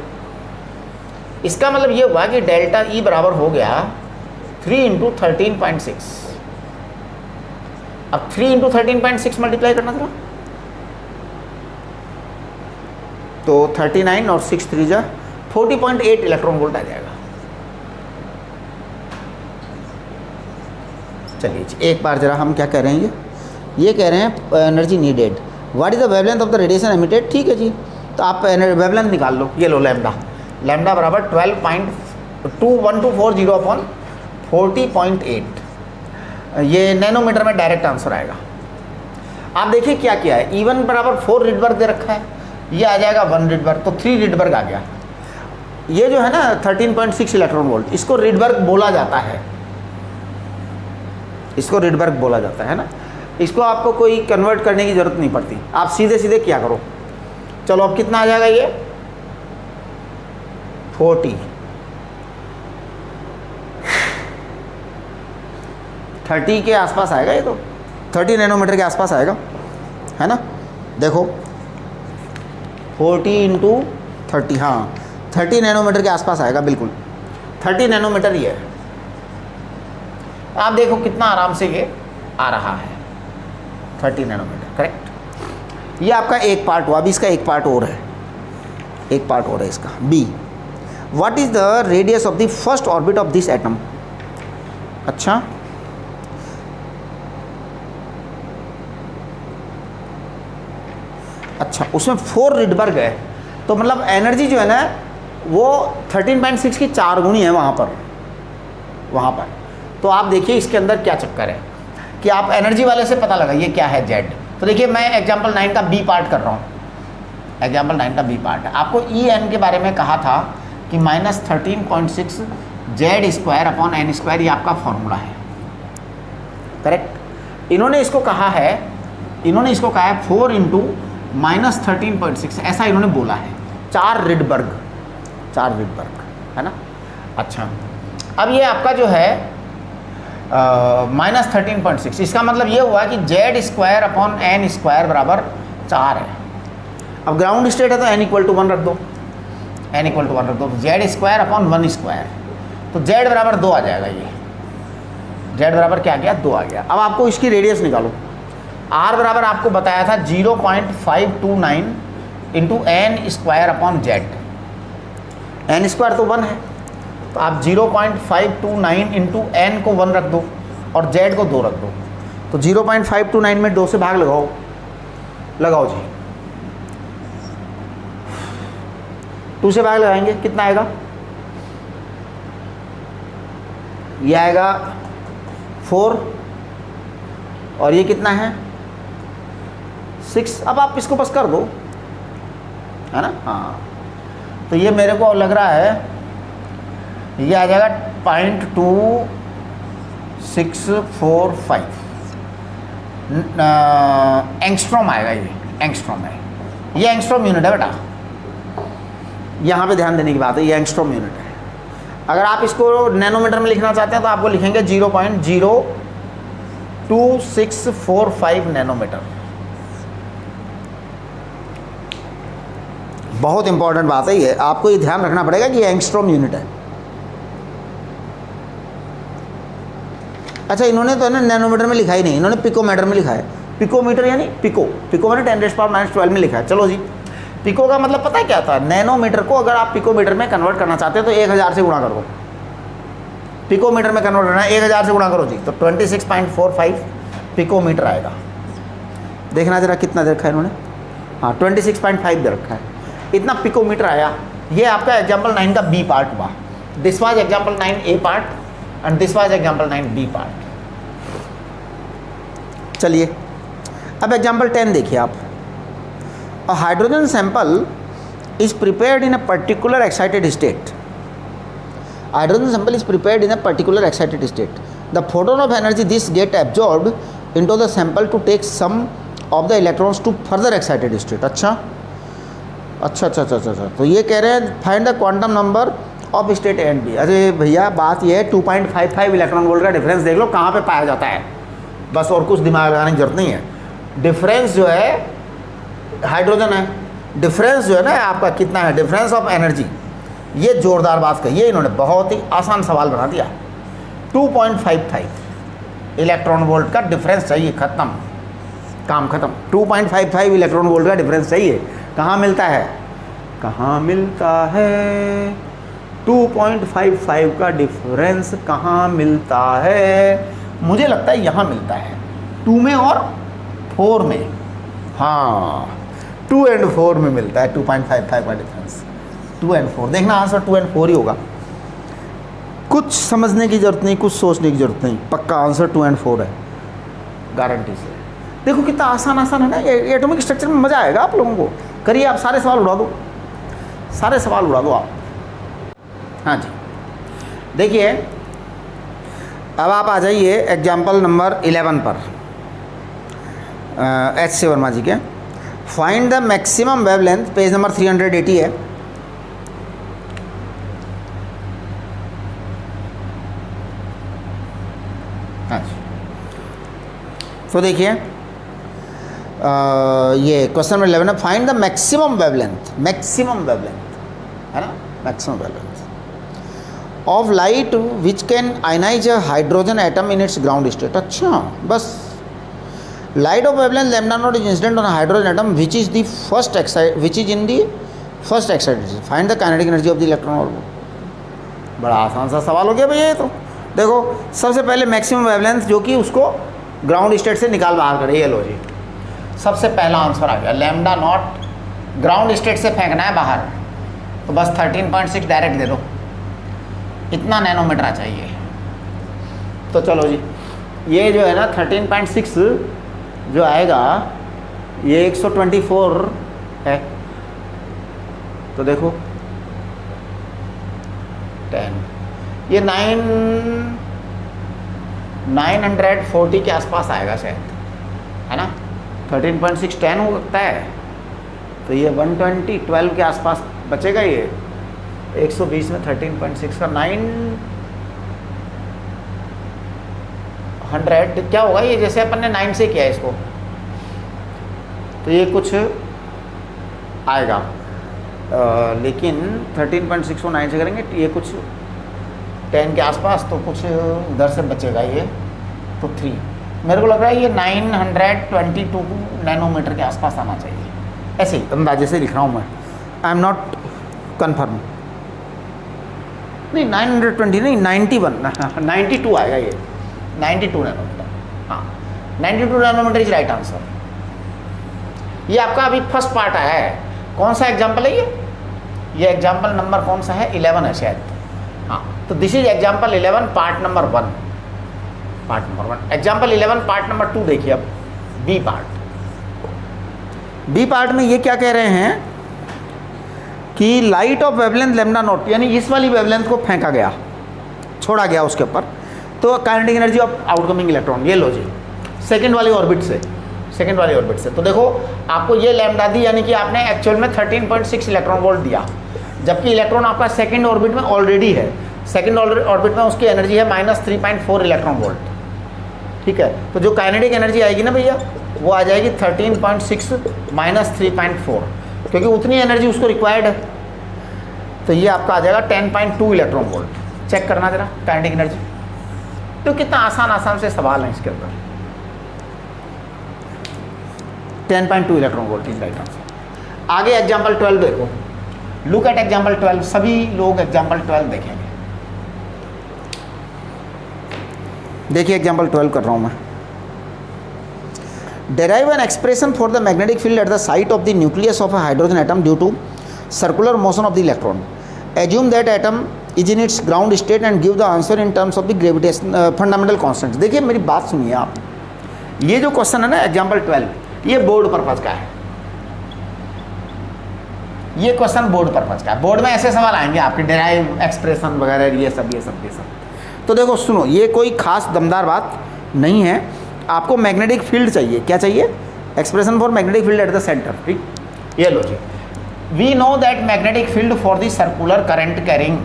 इसका मतलब ये हुआ कि डेल्टा E बराबर हो गया 3 × 13.6। अब 3 × 13.6 मल्टीप्लाई करना था तो 39 और 6 3 जा 40.8 इलेक्ट्रॉन वोल्ट आ जाएगा। चलिए जी एक बार जरा हम क्या कह रहे हैं, ये कह रहे हैं energy needed what is the wavelength of the radiation emitted, ठीक है जी। तो आप वेवलेंथ निकाल लो, ये लो लैम्डा, लैम्डा बराबर 12.1240 अपॉन 40.8, ये नैनोमीटर में डायरेक्ट आंसर आएगा। आप देखिए क्या किया है, E1 बराबर 4 Rydberg दे रखा है, ये आ जाएगा 1 Rydberg, तो 3 Rydberg आ गया। ये जो है ना 13.6 इलेक्ट्रॉन वोल्ट, इसको Rydberg बोला जाता है, इसको Rydberg बोला जाता है ना। इसको आपको कोई कन्वर्ट करने की ज़रूरत नहीं पड़ती, आप सीधे सीधे क्या करो। चलो अब कितना आ जाएगा ये 30 के आसपास आएगा, ये तो 30 नैनोमीटर के आसपास आएगा, है ना। देखो 40 × 30, हाँ 30 नैनोमीटर के आसपास आएगा, बिल्कुल 30 नैनोमीटर ही है। आप देखो कितना आराम से ये आ रहा है, 30 नैनोमीटर करेक्ट। ये आपका एक पार्ट हुआ। अभी इसका एक पार्ट और है, एक पार्ट और है इसका। B, what is the radius of the first orbit of this atom. अच्छा, अच्छा उसमें 4 रिडबर्ग है, तो मतलब एनर्जी जो है ना वो 13.6 की 4 गुनी है वहाँ पर। तो आप देखिए इसके अंदर क्या चक्कर है कि आप एनर्जी वाले से पता लगाइए क्या है जेड। तो देखिए मैं एग्जाम्पल 9 का बी पार्ट कर रहा हूँ। एग्जाम्पल 9 का बी पार्ट आपको ई एन के बारे में कहा था कि -13.6 Z square upon N square, ये आपका फॉर्मूला है, करेक्ट। इन्होंने इसको कहा है 4 इंटू -13.6, ऐसा इन्होंने बोला है। 4 रिडबर्ग है ना। अच्छा, अब ये आपका जो है -13.6, इसका मतलब ये हुआ कि Z square upon N square बराबर 4 है। अब ग्राउंड स्टेट है तो n = 1 रख दो, जेड स्क्वायर अपॉन 1 स्क्वायर, तो जेड बराबर 2 आ जाएगा। ये जेड बराबर क्या आ गया, 2 आ गया। अब आपको इसकी रेडियस निकालो। आर बराबर आपको बताया था 0.529 into n square upon Z. N square तो 1 है, तो आप 0.529 इंटू एन को 1 रख दो और जेड को 2 रख दो। तो 0.529 में 2 से भाग लगाओ जी। 2 से भाग लगाएंगे कितना आएगा, ये आएगा 4 और ये कितना है 6। अब आप इसको बस कर दो, है ना। हाँ, तो ये मेरे को लग रहा है ये आ जाएगा 0.2645 एंगस्ट्रॉम आएगा। ये एंगस्ट्रॉम है, ये एंगस्ट्रॉम यूनिट है बेटा, यहाँ पे ध्यान देने की बात है, ये एंगस्ट्रॉम यूनिट है। अगर आप इसको नैनोमीटर में लिखना चाहते हैं तो आपको लिखेंगे 0.02645 नैनोमीटर। बहुत इंपॉर्टेंट बात है ये, आपको ये ध्यान रखना पड़ेगा कि ये एंगस्ट्रॉम यूनिट है। अच्छा, इन्होंने तो है ना नैनोमीटर में लिखा ही नहीं, इन्होंने पिकोमीटर में लिखा है। पिकोमीटर यानी पिको मैंने 10⁻⁻12 में लिखा है। चलो जी, पिको का मतलब पता है क्या था। नैनोमीटर को अगर आप पिकोमीटर में कन्वर्ट करना चाहते हो तो 1000 से गुणा कर दो। पिकोमीटर में कन्वर्ट करना है 1000 से गुणा करो जी, तो 26.45 पिकोमीटर आएगा। देखना जरा कितना दे रखा है इन्होंने, हाँ 26.5 दे रखा है, इतना पिकोमीटर आया। ये आपका एग्जाम्पल 9 का बी पार्ट हुआ। This was example 9 A part and this was example 9 B part. चलिए अब एग्जाम्पल 10 देखिए आप। A hydrogen sample is prepared in a particular excited state. Hydrogen sample is prepared in a particular excited state. The photon of energy this get absorbed into the sample to take some of the electrons to further excited state. अच्छा, तो ये कह रहे हैं find the quantum number of state A and B. अरे भैया बात ये है 2.55 इलेक्ट्रॉन वोल्ट का डिफरेंस देख लो कहाँ पे पाया जाता है, बस और कुछ दिमाग लगाने की जरूरत नहीं है। डिफरेंस जो है हाइड्रोजन है, डिफरेंस जो है ना आपका कितना है, डिफरेंस ऑफ एनर्जी। ये जोरदार बात कही है इन्होंने, बहुत ही आसान सवाल बना दिया। 2.55 इलेक्ट्रॉन वोल्ट का डिफरेंस चाहिए, खत्म, काम खत्म। 2.55 इलेक्ट्रॉन वोल्ट का डिफरेंस चाहिए। कहाँ मिलता है 2.55 का डिफरेंस कहाँ मिलता है? मुझे लगता है यहाँ मिलता है 2 में और 4 में। हाँ 2 और 4 में मिलता है 2.55 का डिफरेंस। 2 और 4 देखना, आंसर 2 और 4 ही होगा। कुछ समझने की जरूरत नहीं, कुछ सोचने की जरूरत नहीं, पक्का आंसर 2 और 4 है, गारंटी से। देखो कितना आसान है ना ये एटॉमिक स्ट्रक्चर में, मज़ा आएगा आप लोगों को। करिए आप सारे सवाल उड़ा दो, सारे सवाल उड़ा दो आप। हाँ जी, देखिए अब आप आ जाइए एग्जाम्पल नंबर 11 पर। एच सी वर्मा जी के find the maximum wavelength, page number 380 है। हाँ जी, तो देखिए ये क्वेश्चन नंबर 11 है, फाइंड द मैक्सिमम वेवलेंथ है ना, maximum wavelength of light which can ionize a hydrogen atom in its ground state. अच्छा बस light of wavelength lambda naught is incident on hydrogen atom which is the first excite which is in the first excitation, find the kinetic energy of the electron orbit. बड़ा आसान सा सवाल हो गया भैया ये तो। देखो सबसे पहले मैक्सिमम वेवलेंथ जो कि उसको ग्राउंड स्टेट से निकाल बाहर करे, ये लो जी, सबसे पहला आंसर आ गया। लैम्डा नॉट ग्राउंड स्टेट से फेंकना है बाहर, तो बस 13.6 डायरेक्ट दे दो, इतना नैनोमीटर चाहिए। तो चलो जी, ये जो है ना 13.6 जो आएगा ये 124 है, तो देखो 10, ये 940 के आसपास आएगा शायद, है ना। 13.6 10 हो सकता है, तो ये 120 12 के आसपास बचेगा। ये 120 में 13.6 का 900 क्या होगा, ये जैसे अपन ने 9 से किया इसको, तो ये कुछ आएगा। लेकिन 13.6 को 9 से करेंगे तो ये कुछ 10 के आसपास, तो कुछ उधर से बचेगा ये, तो 3। मेरे को लग रहा है ये 922 नैनोमीटर के आसपास आना चाहिए, ऐसे ही अंदाजे से लिख रहा हूँ मैं, आई एम नॉट कन्फर्म। नहीं 920 नहीं, 92 आएगा ये, 92 नैनोमीटर। हाँ 92 नैनोमीटर इज राइट आंसर। ये आपका अभी फर्स्ट पार्ट आया है। कौन सा एग्जाम्पल है ये एग्जाम्पल नंबर कौन सा है, 11 है शायद। हाँ, तो this is example 11 part number 1, part number 1। Example 11 part number 2 देखिए अब, बी पार्ट। बी पार्ट में ये क्या कह रहे हैं कि light of wavelength lambda not, यानी इस वाली वेवलेंथ को फेंका गया, छोड़ा गया उसके ऊपर, तो kinetic energy of outcoming electron, ये लो जी, सेकंड वाली ऑर्बिट से, सेकंड वाली ऑर्बिट से। तो देखो आपको ये लैम्डा दी, यानी कि आपने एक्चुअल में 13.6 इलेक्ट्रॉन वोल्ट दिया, जबकि इलेक्ट्रॉन आपका सेकंड ऑर्बिट में ऑलरेडी है। सेकंड ऑर्बिट में उसकी एनर्जी है -3.4 इलेक्ट्रॉन वोल्ट, ठीक है। तो जो काइनेटिक एनर्जी आएगी ना भैया, वो आ जाएगी 13.6 - 3.4, क्योंकि उतनी एनर्जी उसको रिक्वायर्ड है। तो ये आपका आ जाएगा 10.2 इलेक्ट्रॉन वोल्ट। चेक करना जरा काइनेटिक एनर्जी, तो कितना आसान से सवाल है इसके अंदर। 10.2 electron volt is right answer. आगे एग्जाम्पल 12 देखो, लुक एट एग्जाम्पल 12। सभी लोग एग्जाम्पल 12 देखेंगे। देखिए एग्जाम्पल 12 कर रहा हूं मैं। Derive an expression for the magnetic field at the site of the nucleus of a hydrogen atom due to circular motion of the electron. Assume that atom is in its ground state and give the answer in terms of the gravitation fundamental constants. देखिए मेरी बात सुनिए आप, ये जो question है ना example 12, ये बोर्ड पर्पज का है। ये क्वेश्चन बोर्ड पर्पज का है। बोर्ड में ऐसे सवाल आएंगे आपके, डेराइव एक्सप्रेशन वगैरह, ये सब। तो देखो सुनो, ये कोई खास दमदार बात नहीं है। आपको मैग्नेटिक फील्ड चाहिए, क्या चाहिए, expression for magnetic field at the centre, ठीक। ये लो जी, we know that magnetic field for the circular current carrying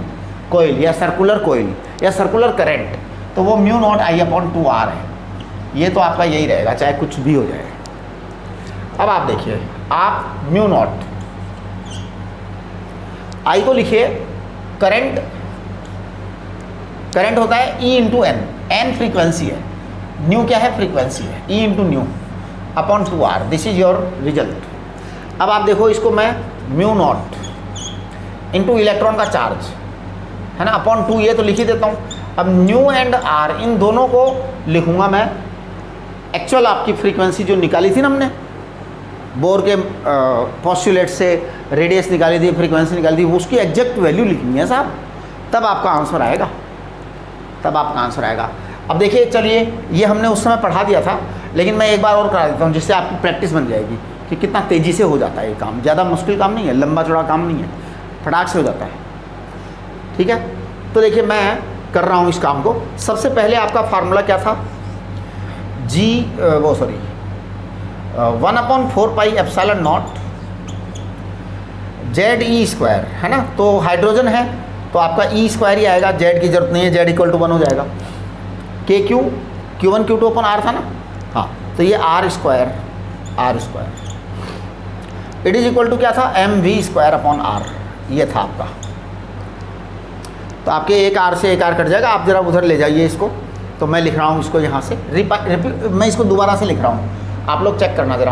coil या सर्कुलर कोयल या सर्कुलर करंट, तो वो μ0I/2R है। ये तो आपका यही रहेगा, चाहे कुछ भी हो जाए। अब आप देखिए, आप μ0 I को लिखिए, करंट होता है E/N, N फ्रीक्वेंसी है, न्यू क्या है, फ्रीक्वेंसी है, E/2R, this is your result. अब आप देखो इसको मैं μ0 इंटू इलेक्ट्रॉन का चार्ज है ना /2, ये तो लिख ही देता हूँ। अब न्यू एंड आर, इन दोनों को लिखूंगा मैं एक्चुअल आपकी फ्रीक्वेंसी जो निकाली थी ना हमने, बोर के पोस्टुलेट से रेडियस निकाली थी, फ्रीक्वेंसी निकाली थी, उसकी एग्जैक्ट वैल्यू लिखनी है साहब, तब आपका आंसर आएगा, अब देखिए चलिए, ये हमने उस समय पढ़ा दिया था, लेकिन मैं एक बार और करा देता हूँ, जिससे आपकी प्रैक्टिस बन जाएगी कि कितना तेज़ी से हो जाता है ये काम। ज़्यादा मुश्किल काम नहीं है, लंबा चौड़ा काम नहीं है, फटाक से हो जाता है, ठीक है। तो देखिए मैं कर रहा हूँ इस काम को। सबसे पहले आपका फार्मूला क्या था, 1/4πε0 ZE² है ना। तो हाइड्रोजन है तो आपका E² ही आएगा, Z की जरूरत नहीं है, Z = 1 हो जाएगा। KQ Q1 Q2 / R था ना, हाँ, तो ये R² it is equal to क्या था, mv² R, ये था आपका। तो आपके एक R से एक R कट जाएगा, आप जरा उधर ले जाइए इसको। तो मैं लिख रहा हूँ इसको यहाँ से, मैं इसको दोबारा से लिख रहा हूँ, आप लोग चेक करना ज़रा,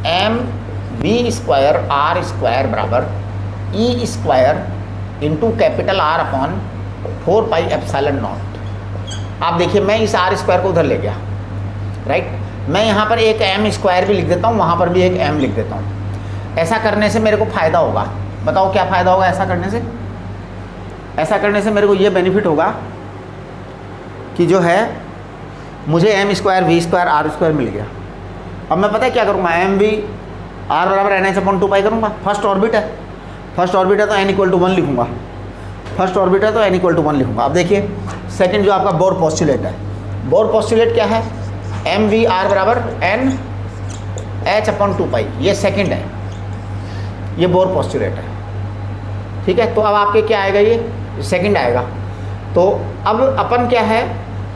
M we square R square बराबर E square into capital R upon 4 pi epsilon naught. आप देखिए मैं इस आर स्क्वायर को उधर ले गया, राइट। मैं यहाँ पर एक एम स्क्वायर भी लिख देता हूँ, वहाँ पर भी एक एम लिख देता हूँ। ऐसा करने से मेरे को फ़ायदा होगा, बताओ क्या फ़ायदा होगा ऐसा करने से? ऐसा करने से मेरे को ये बेनिफिट होगा कि जो है मुझे M square V square R square मिल गया। अब मैं पता है क्या करूँगा, एम वी आर बराबर एन एच अपॉन 2 पाई करूँगा। फर्स्ट ऑर्बिट है, फर्स्ट ऑर्बिट है तो एन इक्वल टू 1 लिखूँगा, फर्स्ट ऑर्बिट है तो एन इक्वल टू 1 लिखूँगा। अब देखिए सेकंड जो आपका बोर पोस्टुलेट है, बोर पोस्टुलेट क्या है, एम वी आर बराबर एन एच अपॉन 2 पाई, ये सेकंड है, ये बोर पोस्टुलेट है, ठीक है। तो अब आपके क्या आएगा, ये सेकंड आएगा। तो अब अपन क्या है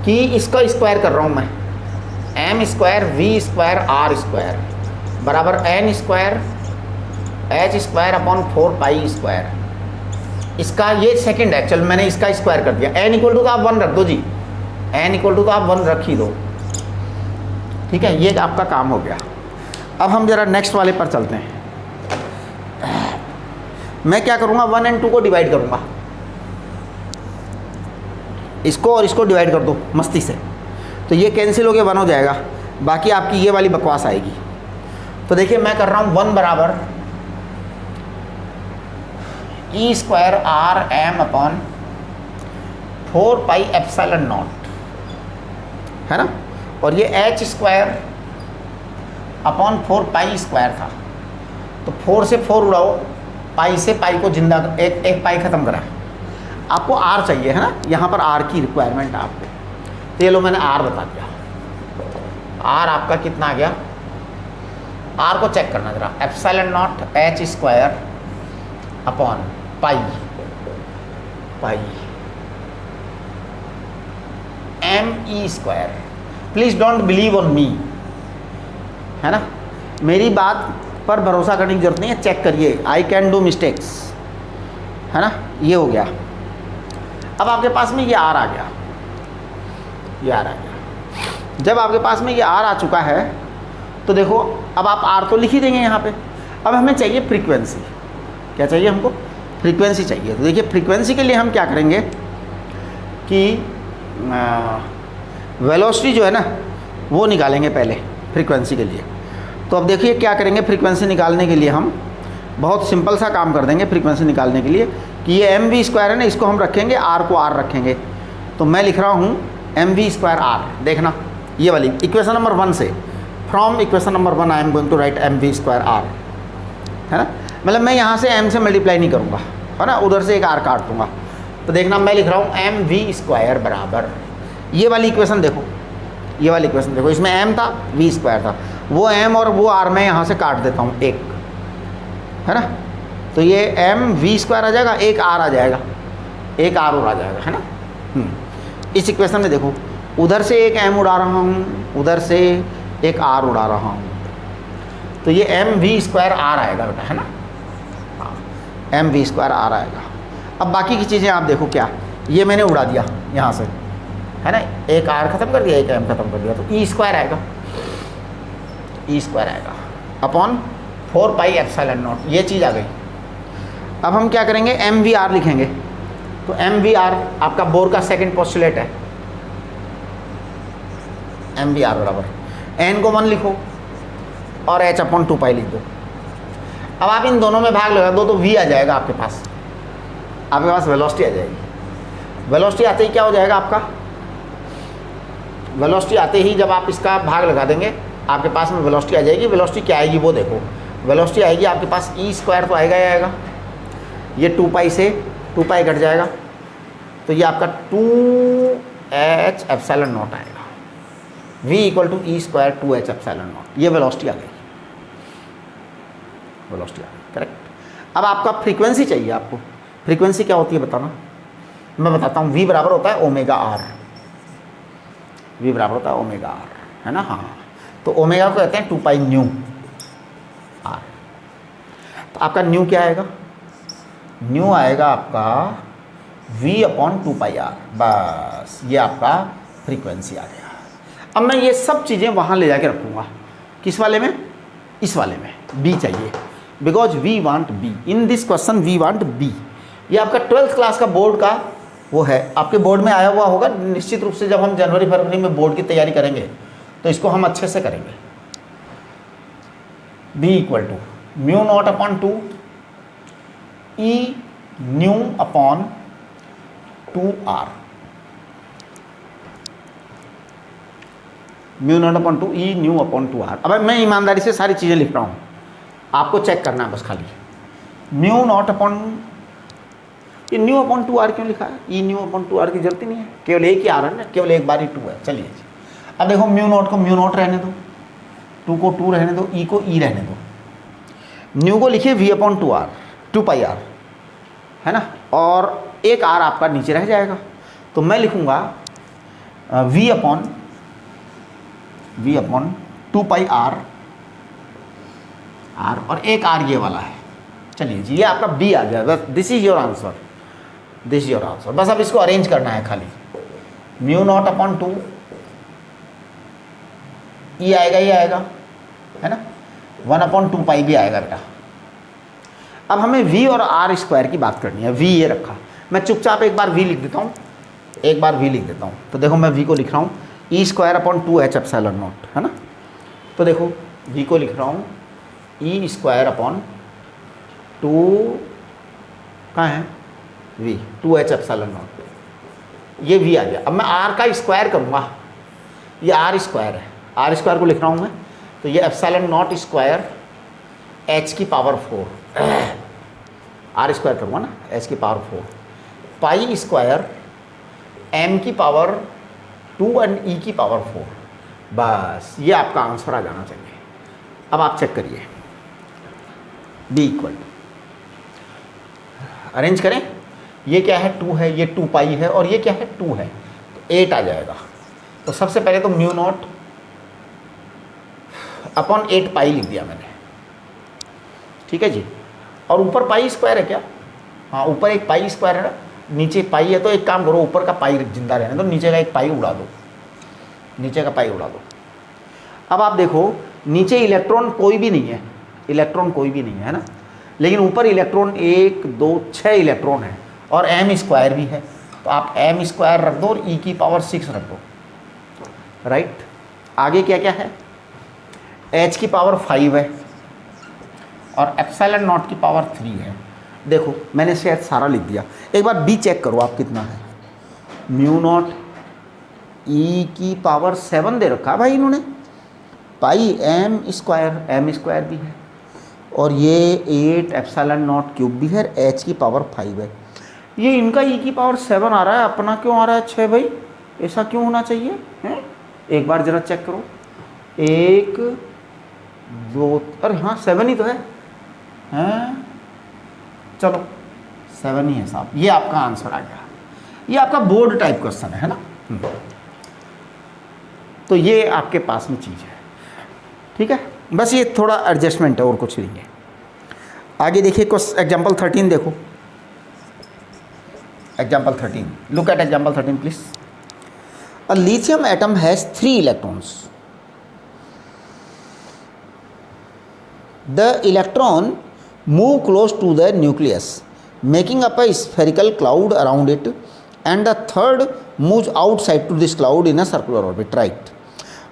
कि इसका स्क्वायर कर रहा हूँ मैं, M square V square R square बराबर N square H square upon 4 pi square. इसका ये सेकंड है, चल मैंने इसका स्क्वायर कर दिया। एन इक्वल टू तो आप 1 रख दो जी, एन इक्वल टू तो आप 1 रख ही दो, ठीक है। ये आपका काम हो गया। अब हम जरा नेक्स्ट वाले पर चलते हैं। मैं क्या करूँगा, 1 और 2 को डिवाइड करूँगा, इसको और इसको डिवाइड कर दो मस्ती से, तो ये कैंसिल होके 1 हो जाएगा, बाकी आपकी ये वाली बकवास आएगी। तो देखिए मैं कर रहा हूँ 1 बराबर E square R M upon 4 pi epsilon naught, है ना। और ये H square upon 4 pi square था, तो 4 से 4 उड़ाओ, पाई से पाई को जिंदा, एक पाई ख़त्म करा। आपको आर चाहिए है ना, यहाँ पर आर की रिक्वायरमेंट है आपको, तो ये लो मैंने आर बता दिया। आर आपका कितना आ गया, आर को चेक करना जरा, epsilon naught h square upon pi pi m e square. Please don't believe on me, है ना, मेरी बात पर भरोसा करने की जरूरत नहीं है, चेक करिए, आई कैन डू मिस्टेक्स, है ना। ये हो गया। अब आपके पास में ये आर आ गया, ये आर आ गया। जब आपके पास में ये आर आ चुका है तो देखो अब आप आर तो लिख ही देंगे यहाँ पे। अब हमें चाहिए फ्रीक्वेंसी, क्या चाहिए हमको, फ्रीक्वेंसी चाहिए। तो देखिए फ्रीक्वेंसी के लिए हम क्या करेंगे कि वेलोसिटी जो है ना वो निकालेंगे पहले फ्रीक्वेंसी के लिए। तो अब देखिए क्या करेंगे, फ्रीक्वेंसी निकालने के लिए हम बहुत सिंपल सा काम कर देंगे फ्रीक्वेंसी निकालने के लिए, कि ये एम वी स्क्वायर है ना, इसको हम रखेंगे, आर को आर रखेंगे। तो मैं लिख रहा हूँ एम वी स्क्वायर आर, देखना ये वाली इक्वेशन नंबर 1 से, from equation number 1 I am going to write m we square r, है ना। मतलब मैं यहाँ से एम से मल्टीप्लाई नहीं करूँगा, है ना, उधर से एक आर काट दूँगा। तो देखना मैं लिख रहा हूँ एम वी स्क्वायर बराबर, ये वाली इक्वेशन देखो, ये वाली इक्वेशन देखो, इसमें एम था वी स्क्वायर था, वो एम और वो आर मैं यहाँ से काट देता हूँ एक, है ना। तो ये एम वी स्क्वायर आ जाएगा, एक आर आ जाएगा, एक आर और आ जाएगा, है ना। इस इक्वेशन में देखो, उधर से एक एम उड़ा रहा हूँ, उधर से एक आर उड़ा रहा हूँ, तो ये एम वी स्क्वायर आर आएगा बेटा, है ना, एम वी स्क्वायर आर आएगा। अब बाकी की चीज़ें आप देखो, क्या ये मैंने उड़ा दिया यहाँ से, है ना, एक आर ख़त्म कर दिया, एक एम ख़त्म कर दिया, तो ई स्क्वायर आएगा, ई स्क्वायर आएगा अपॉन 4 पाई एप्सिलॉन नॉट, ये चीज़ आ गई। अब हम क्या करेंगे, एम वी आर लिखेंगे। तो एम वी आर आपका बोर का सेकंड पोस्टुलेट है, एम वी आर बराबर एन को 1 लिखो और एच अपॉन 2 पाई लिख दो। अब आप इन दोनों में भाग लगा दो तो वी आ जाएगा आपके पास, आपके पास वेलोसिटी आ जाएगी। वेलोसिटी आते ही क्या हो जाएगा आपका, वेलोसिटी आते ही जब आप इसका भाग लगा देंगे आपके पास में वेलोसिटी आ जाएगी। वेलोसिटी क्या आएगी वो देखो, वेलोसिटी आएगी आपके पास ई स्क्वायर तो आएगा ही आएगा, ये 2 पाई से 2 पाई घट जाएगा, तो ये आपका 2h एप्सिलॉन नॉट आएगा, v equal to e square 2h epsilon naught. ये वेलोसिटी आ गई, वेलोसिटी आ गई, करेक्ट। अब आपका फ्रीक्वेंसी चाहिए, आपको फ्रीक्वेंसी क्या होती है बताना, मैं बताता हूँ। v बराबर होता है ओमेगा आर, v बराबर होता है ओमेगा आर, है ना, हाँ। तो ओमेगा को कहते हैं 2 पाई न्यू आर। तो आपका न्यू क्या आएगा, न्यू आएगा आपका v अपॉन 2 पाई आर, बस ये आपका फ्रीक्वेंसी आ गया। अब मैं ये सब चीज़ें वहाँ ले जाके रखूँगा, किस वाले में? इस वाले में बी चाहिए, because we want B in this question, we want B. ये आपका 12th क्लास का बोर्ड का वो है, आपके बोर्ड में आया हुआ होगा निश्चित रूप से। जब हम जनवरी फरवरी में बोर्ड की तैयारी करेंगे तो इसको हम अच्छे से करेंगे। b equal to mu naught upon 2 e nu upon 2r, mu naught upon 2 e nu upon 2r। अब मैं ईमानदारी से सारी चीज़ें लिख रहा हूँ, आपको चेक करना है बस खाली। म्यू नॉट अपॉन, ये न्यू अपॉन 2r क्यों लिखा है? ई न्यू अपॉन 2r की जरूरत ही नहीं है, केवल एक ही आ रहा है ना, केवल एक बार ही 2 है। चलिए जी, अब देखो म्यू नॉट को म्यू नॉट रहने दो, 2 को 2 रहने दो, ई को ई रहने दो, न्यू को लिखिए v अपॉन 2r, 2πr है ना, और एक r आपका नीचे रह जाएगा। तो मैं लिखूँगा v अपॉन 2πr और एक r ये वाला है। चलिए जी, ये आपका b आ गया, बस this is your answer, this is your answer. बस अब इसको अरेंज करना है खाली। म्यू नॉट अपॉन 2 ई आएगा, ये आएगा है ना, 1 अपॉन 2π भी आएगा बेटा। अब हमें v और r स्क्वायर की बात करनी है। v ये रखा, मैं चुपचाप एक बार v लिख देता हूँ, एक बार v लिख देता हूँ। तो देखो मैं v को लिख रहा हूँ E square upon 2h epsilon naught, है ना। तो देखो v को लिख रहा हूँ ई स्क्वायर अपॉन 2 कहाँ है v, 2h एप्सिलॉन नॉट, ये v आ गया। अब मैं r का स्क्वायर करूँगा, ये r स्क्वायर है, r स्क्वायर को लिख रहा हूँ मैं, तो ये एप्सिलॉन नॉट स्क्वायर h की पावर 4, r स्क्वायर करूँगा ना, h की पावर 4, पाई स्क्वायर m की पावर 2 एंड e की पावर 4। बस ये आपका आंसर आ जाना चाहिए। अब आप चेक करिए, b इक्वल अरेंज करें, ये क्या है 2 है, ये 2π है, और ये क्या है 2 है, तो 8 आ जाएगा। तो सबसे पहले तो म्यू नॉट अपॉन 8π लिख दिया मैंने, ठीक है जी। और ऊपर पाई स्क्वायर है क्या? हाँ, ऊपर एक पाई स्क्वायर है ना, नीचे पाई है। तो एक काम करो, ऊपर का पाई जिंदा रहने दो, नीचे का एक पाई उड़ा दो, नीचे का पाई उड़ा दो। अब आप देखो नीचे इलेक्ट्रॉन कोई भी नहीं है, इलेक्ट्रॉन कोई भी नहीं है ना, लेकिन ऊपर इलेक्ट्रॉन 1 2 6 इलेक्ट्रॉन है, और m स्क्वायर भी है। तो आप m स्क्वायर रख दो और e की पावर 6 रख दो, राइट। आगे क्या क्या है, h की पावर 5 है और एप्सिलॉन नॉट की पावर 3 है। देखो मैंने शायद सारा लिख दिया, एक बार b चेक करो आप कितना है। म्यू नॉट e की पावर 7 दे रखा भाई इन्होंने, पाई m स्क्वायर भी है, और ये 8 एप्सिलॉन नॉट क्यूब भी है, h की पावर 5 है। ये इनका e की पावर 7 आ रहा है, अपना क्यों आ रहा है 6 भाई? ऐसा क्यों होना चाहिए हैं? एक बार ज़रा चेक करो, 1 2, अरे हाँ 7 ही तो है, हैं? चलो 7 ही है साहब, ये आपका आंसर आ गया। ये आपका बोर्ड टाइप क्वेश्चन है ना। तो ये आपके पास में चीज़ है, ठीक है। बस ये थोड़ा एडजस्टमेंट है और कुछ नहीं है। आगे देखिए एग्जाम्पल 13 देखो, example 13, look at example 13 please. A lithium atom has 3 electrons. The electron move close to the nucleus, making up a spherical cloud around it, and the third moves outside to this cloud in a circular orbit, right?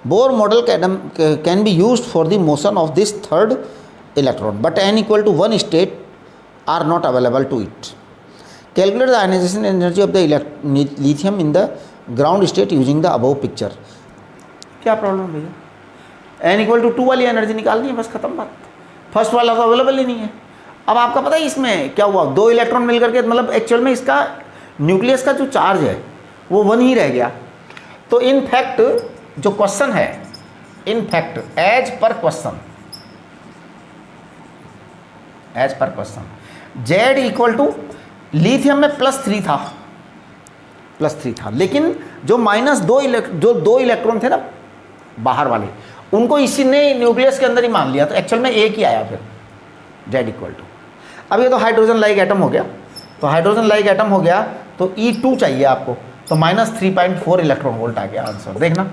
Bohr model can be used for the motion of this third electron, but n equal to 1 state are not available to it. Calculate the ionization energy of the lithium in the ground state using the above picture. क्या problem है भैया? n equal to 2 वाली energy निकालनी है, बस खत्म बात। First वाला तो अवेलेबल ही नहीं है। अब आपका पता है इसमें क्या हुआ, 2 इलेक्ट्रॉन मिल करके, मतलब एक्चुअल में इसका न्यूक्लियस का जो चार्ज है वो 1 ही रह गया। तो इन फैक्ट जो क्वेश्चन है, in fact as per question Z equal to lithium में +3 था, लेकिन जो दो इलेक्ट्रॉन थे ना बाहर वाले, उनको इसी ने न्यूक्लियस के अंदर ही मान लिया, तो एक्चुअल में एक ही आया फिर जेड इक्वल टू। अब ये तो हाइड्रोजन लाइक एटम हो गया, तो हाइड्रोजन लाइक एटम हो गया तो E2 चाहिए आपको, तो -3.4 इलेक्ट्रॉन वोल्ट आ गया आंसर। देखना,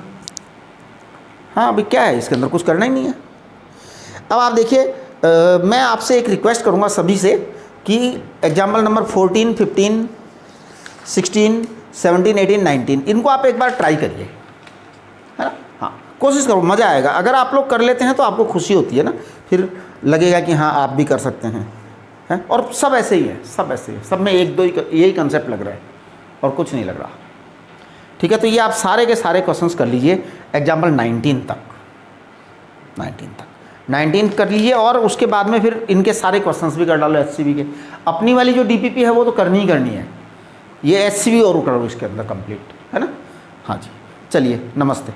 हाँ अभी क्या है इसके अंदर, कुछ करना ही नहीं है। अब आप देखिए, मैं आपसे एक रिक्वेस्ट करूंगा सभी से कि एग्जाम्पल नंबर 14, 15, 16, 17, 18, 19 इनको आप एक बार ट्राई करिए, है ना। हाँ, कोशिश करो, मज़ा आएगा। अगर आप लोग कर लेते हैं तो आपको खुशी होती है ना, फिर लगेगा कि हाँ आप भी कर सकते हैं, हैं। और सब ऐसे ही है, सब ऐसे ही है, सब में एक दो ही यही कंसेप्ट लग रहा है और कुछ नहीं लग रहा। ठीक है, तो ये आप सारे के सारे क्वेश्चंस कर लीजिए एग्जाम्पल 19 तक, 19 कर लीजिए। और उसके बाद में फिर इनके सारे क्वेश्चंस भी कर डालो एचसीबी के। अपनी वाली जो डीपीपी है वो तो करनी ही करनी है, ये एचसीबी और करो इसके अंदर कंप्लीट, है ना। हाँ जी, चलिए, नमस्ते।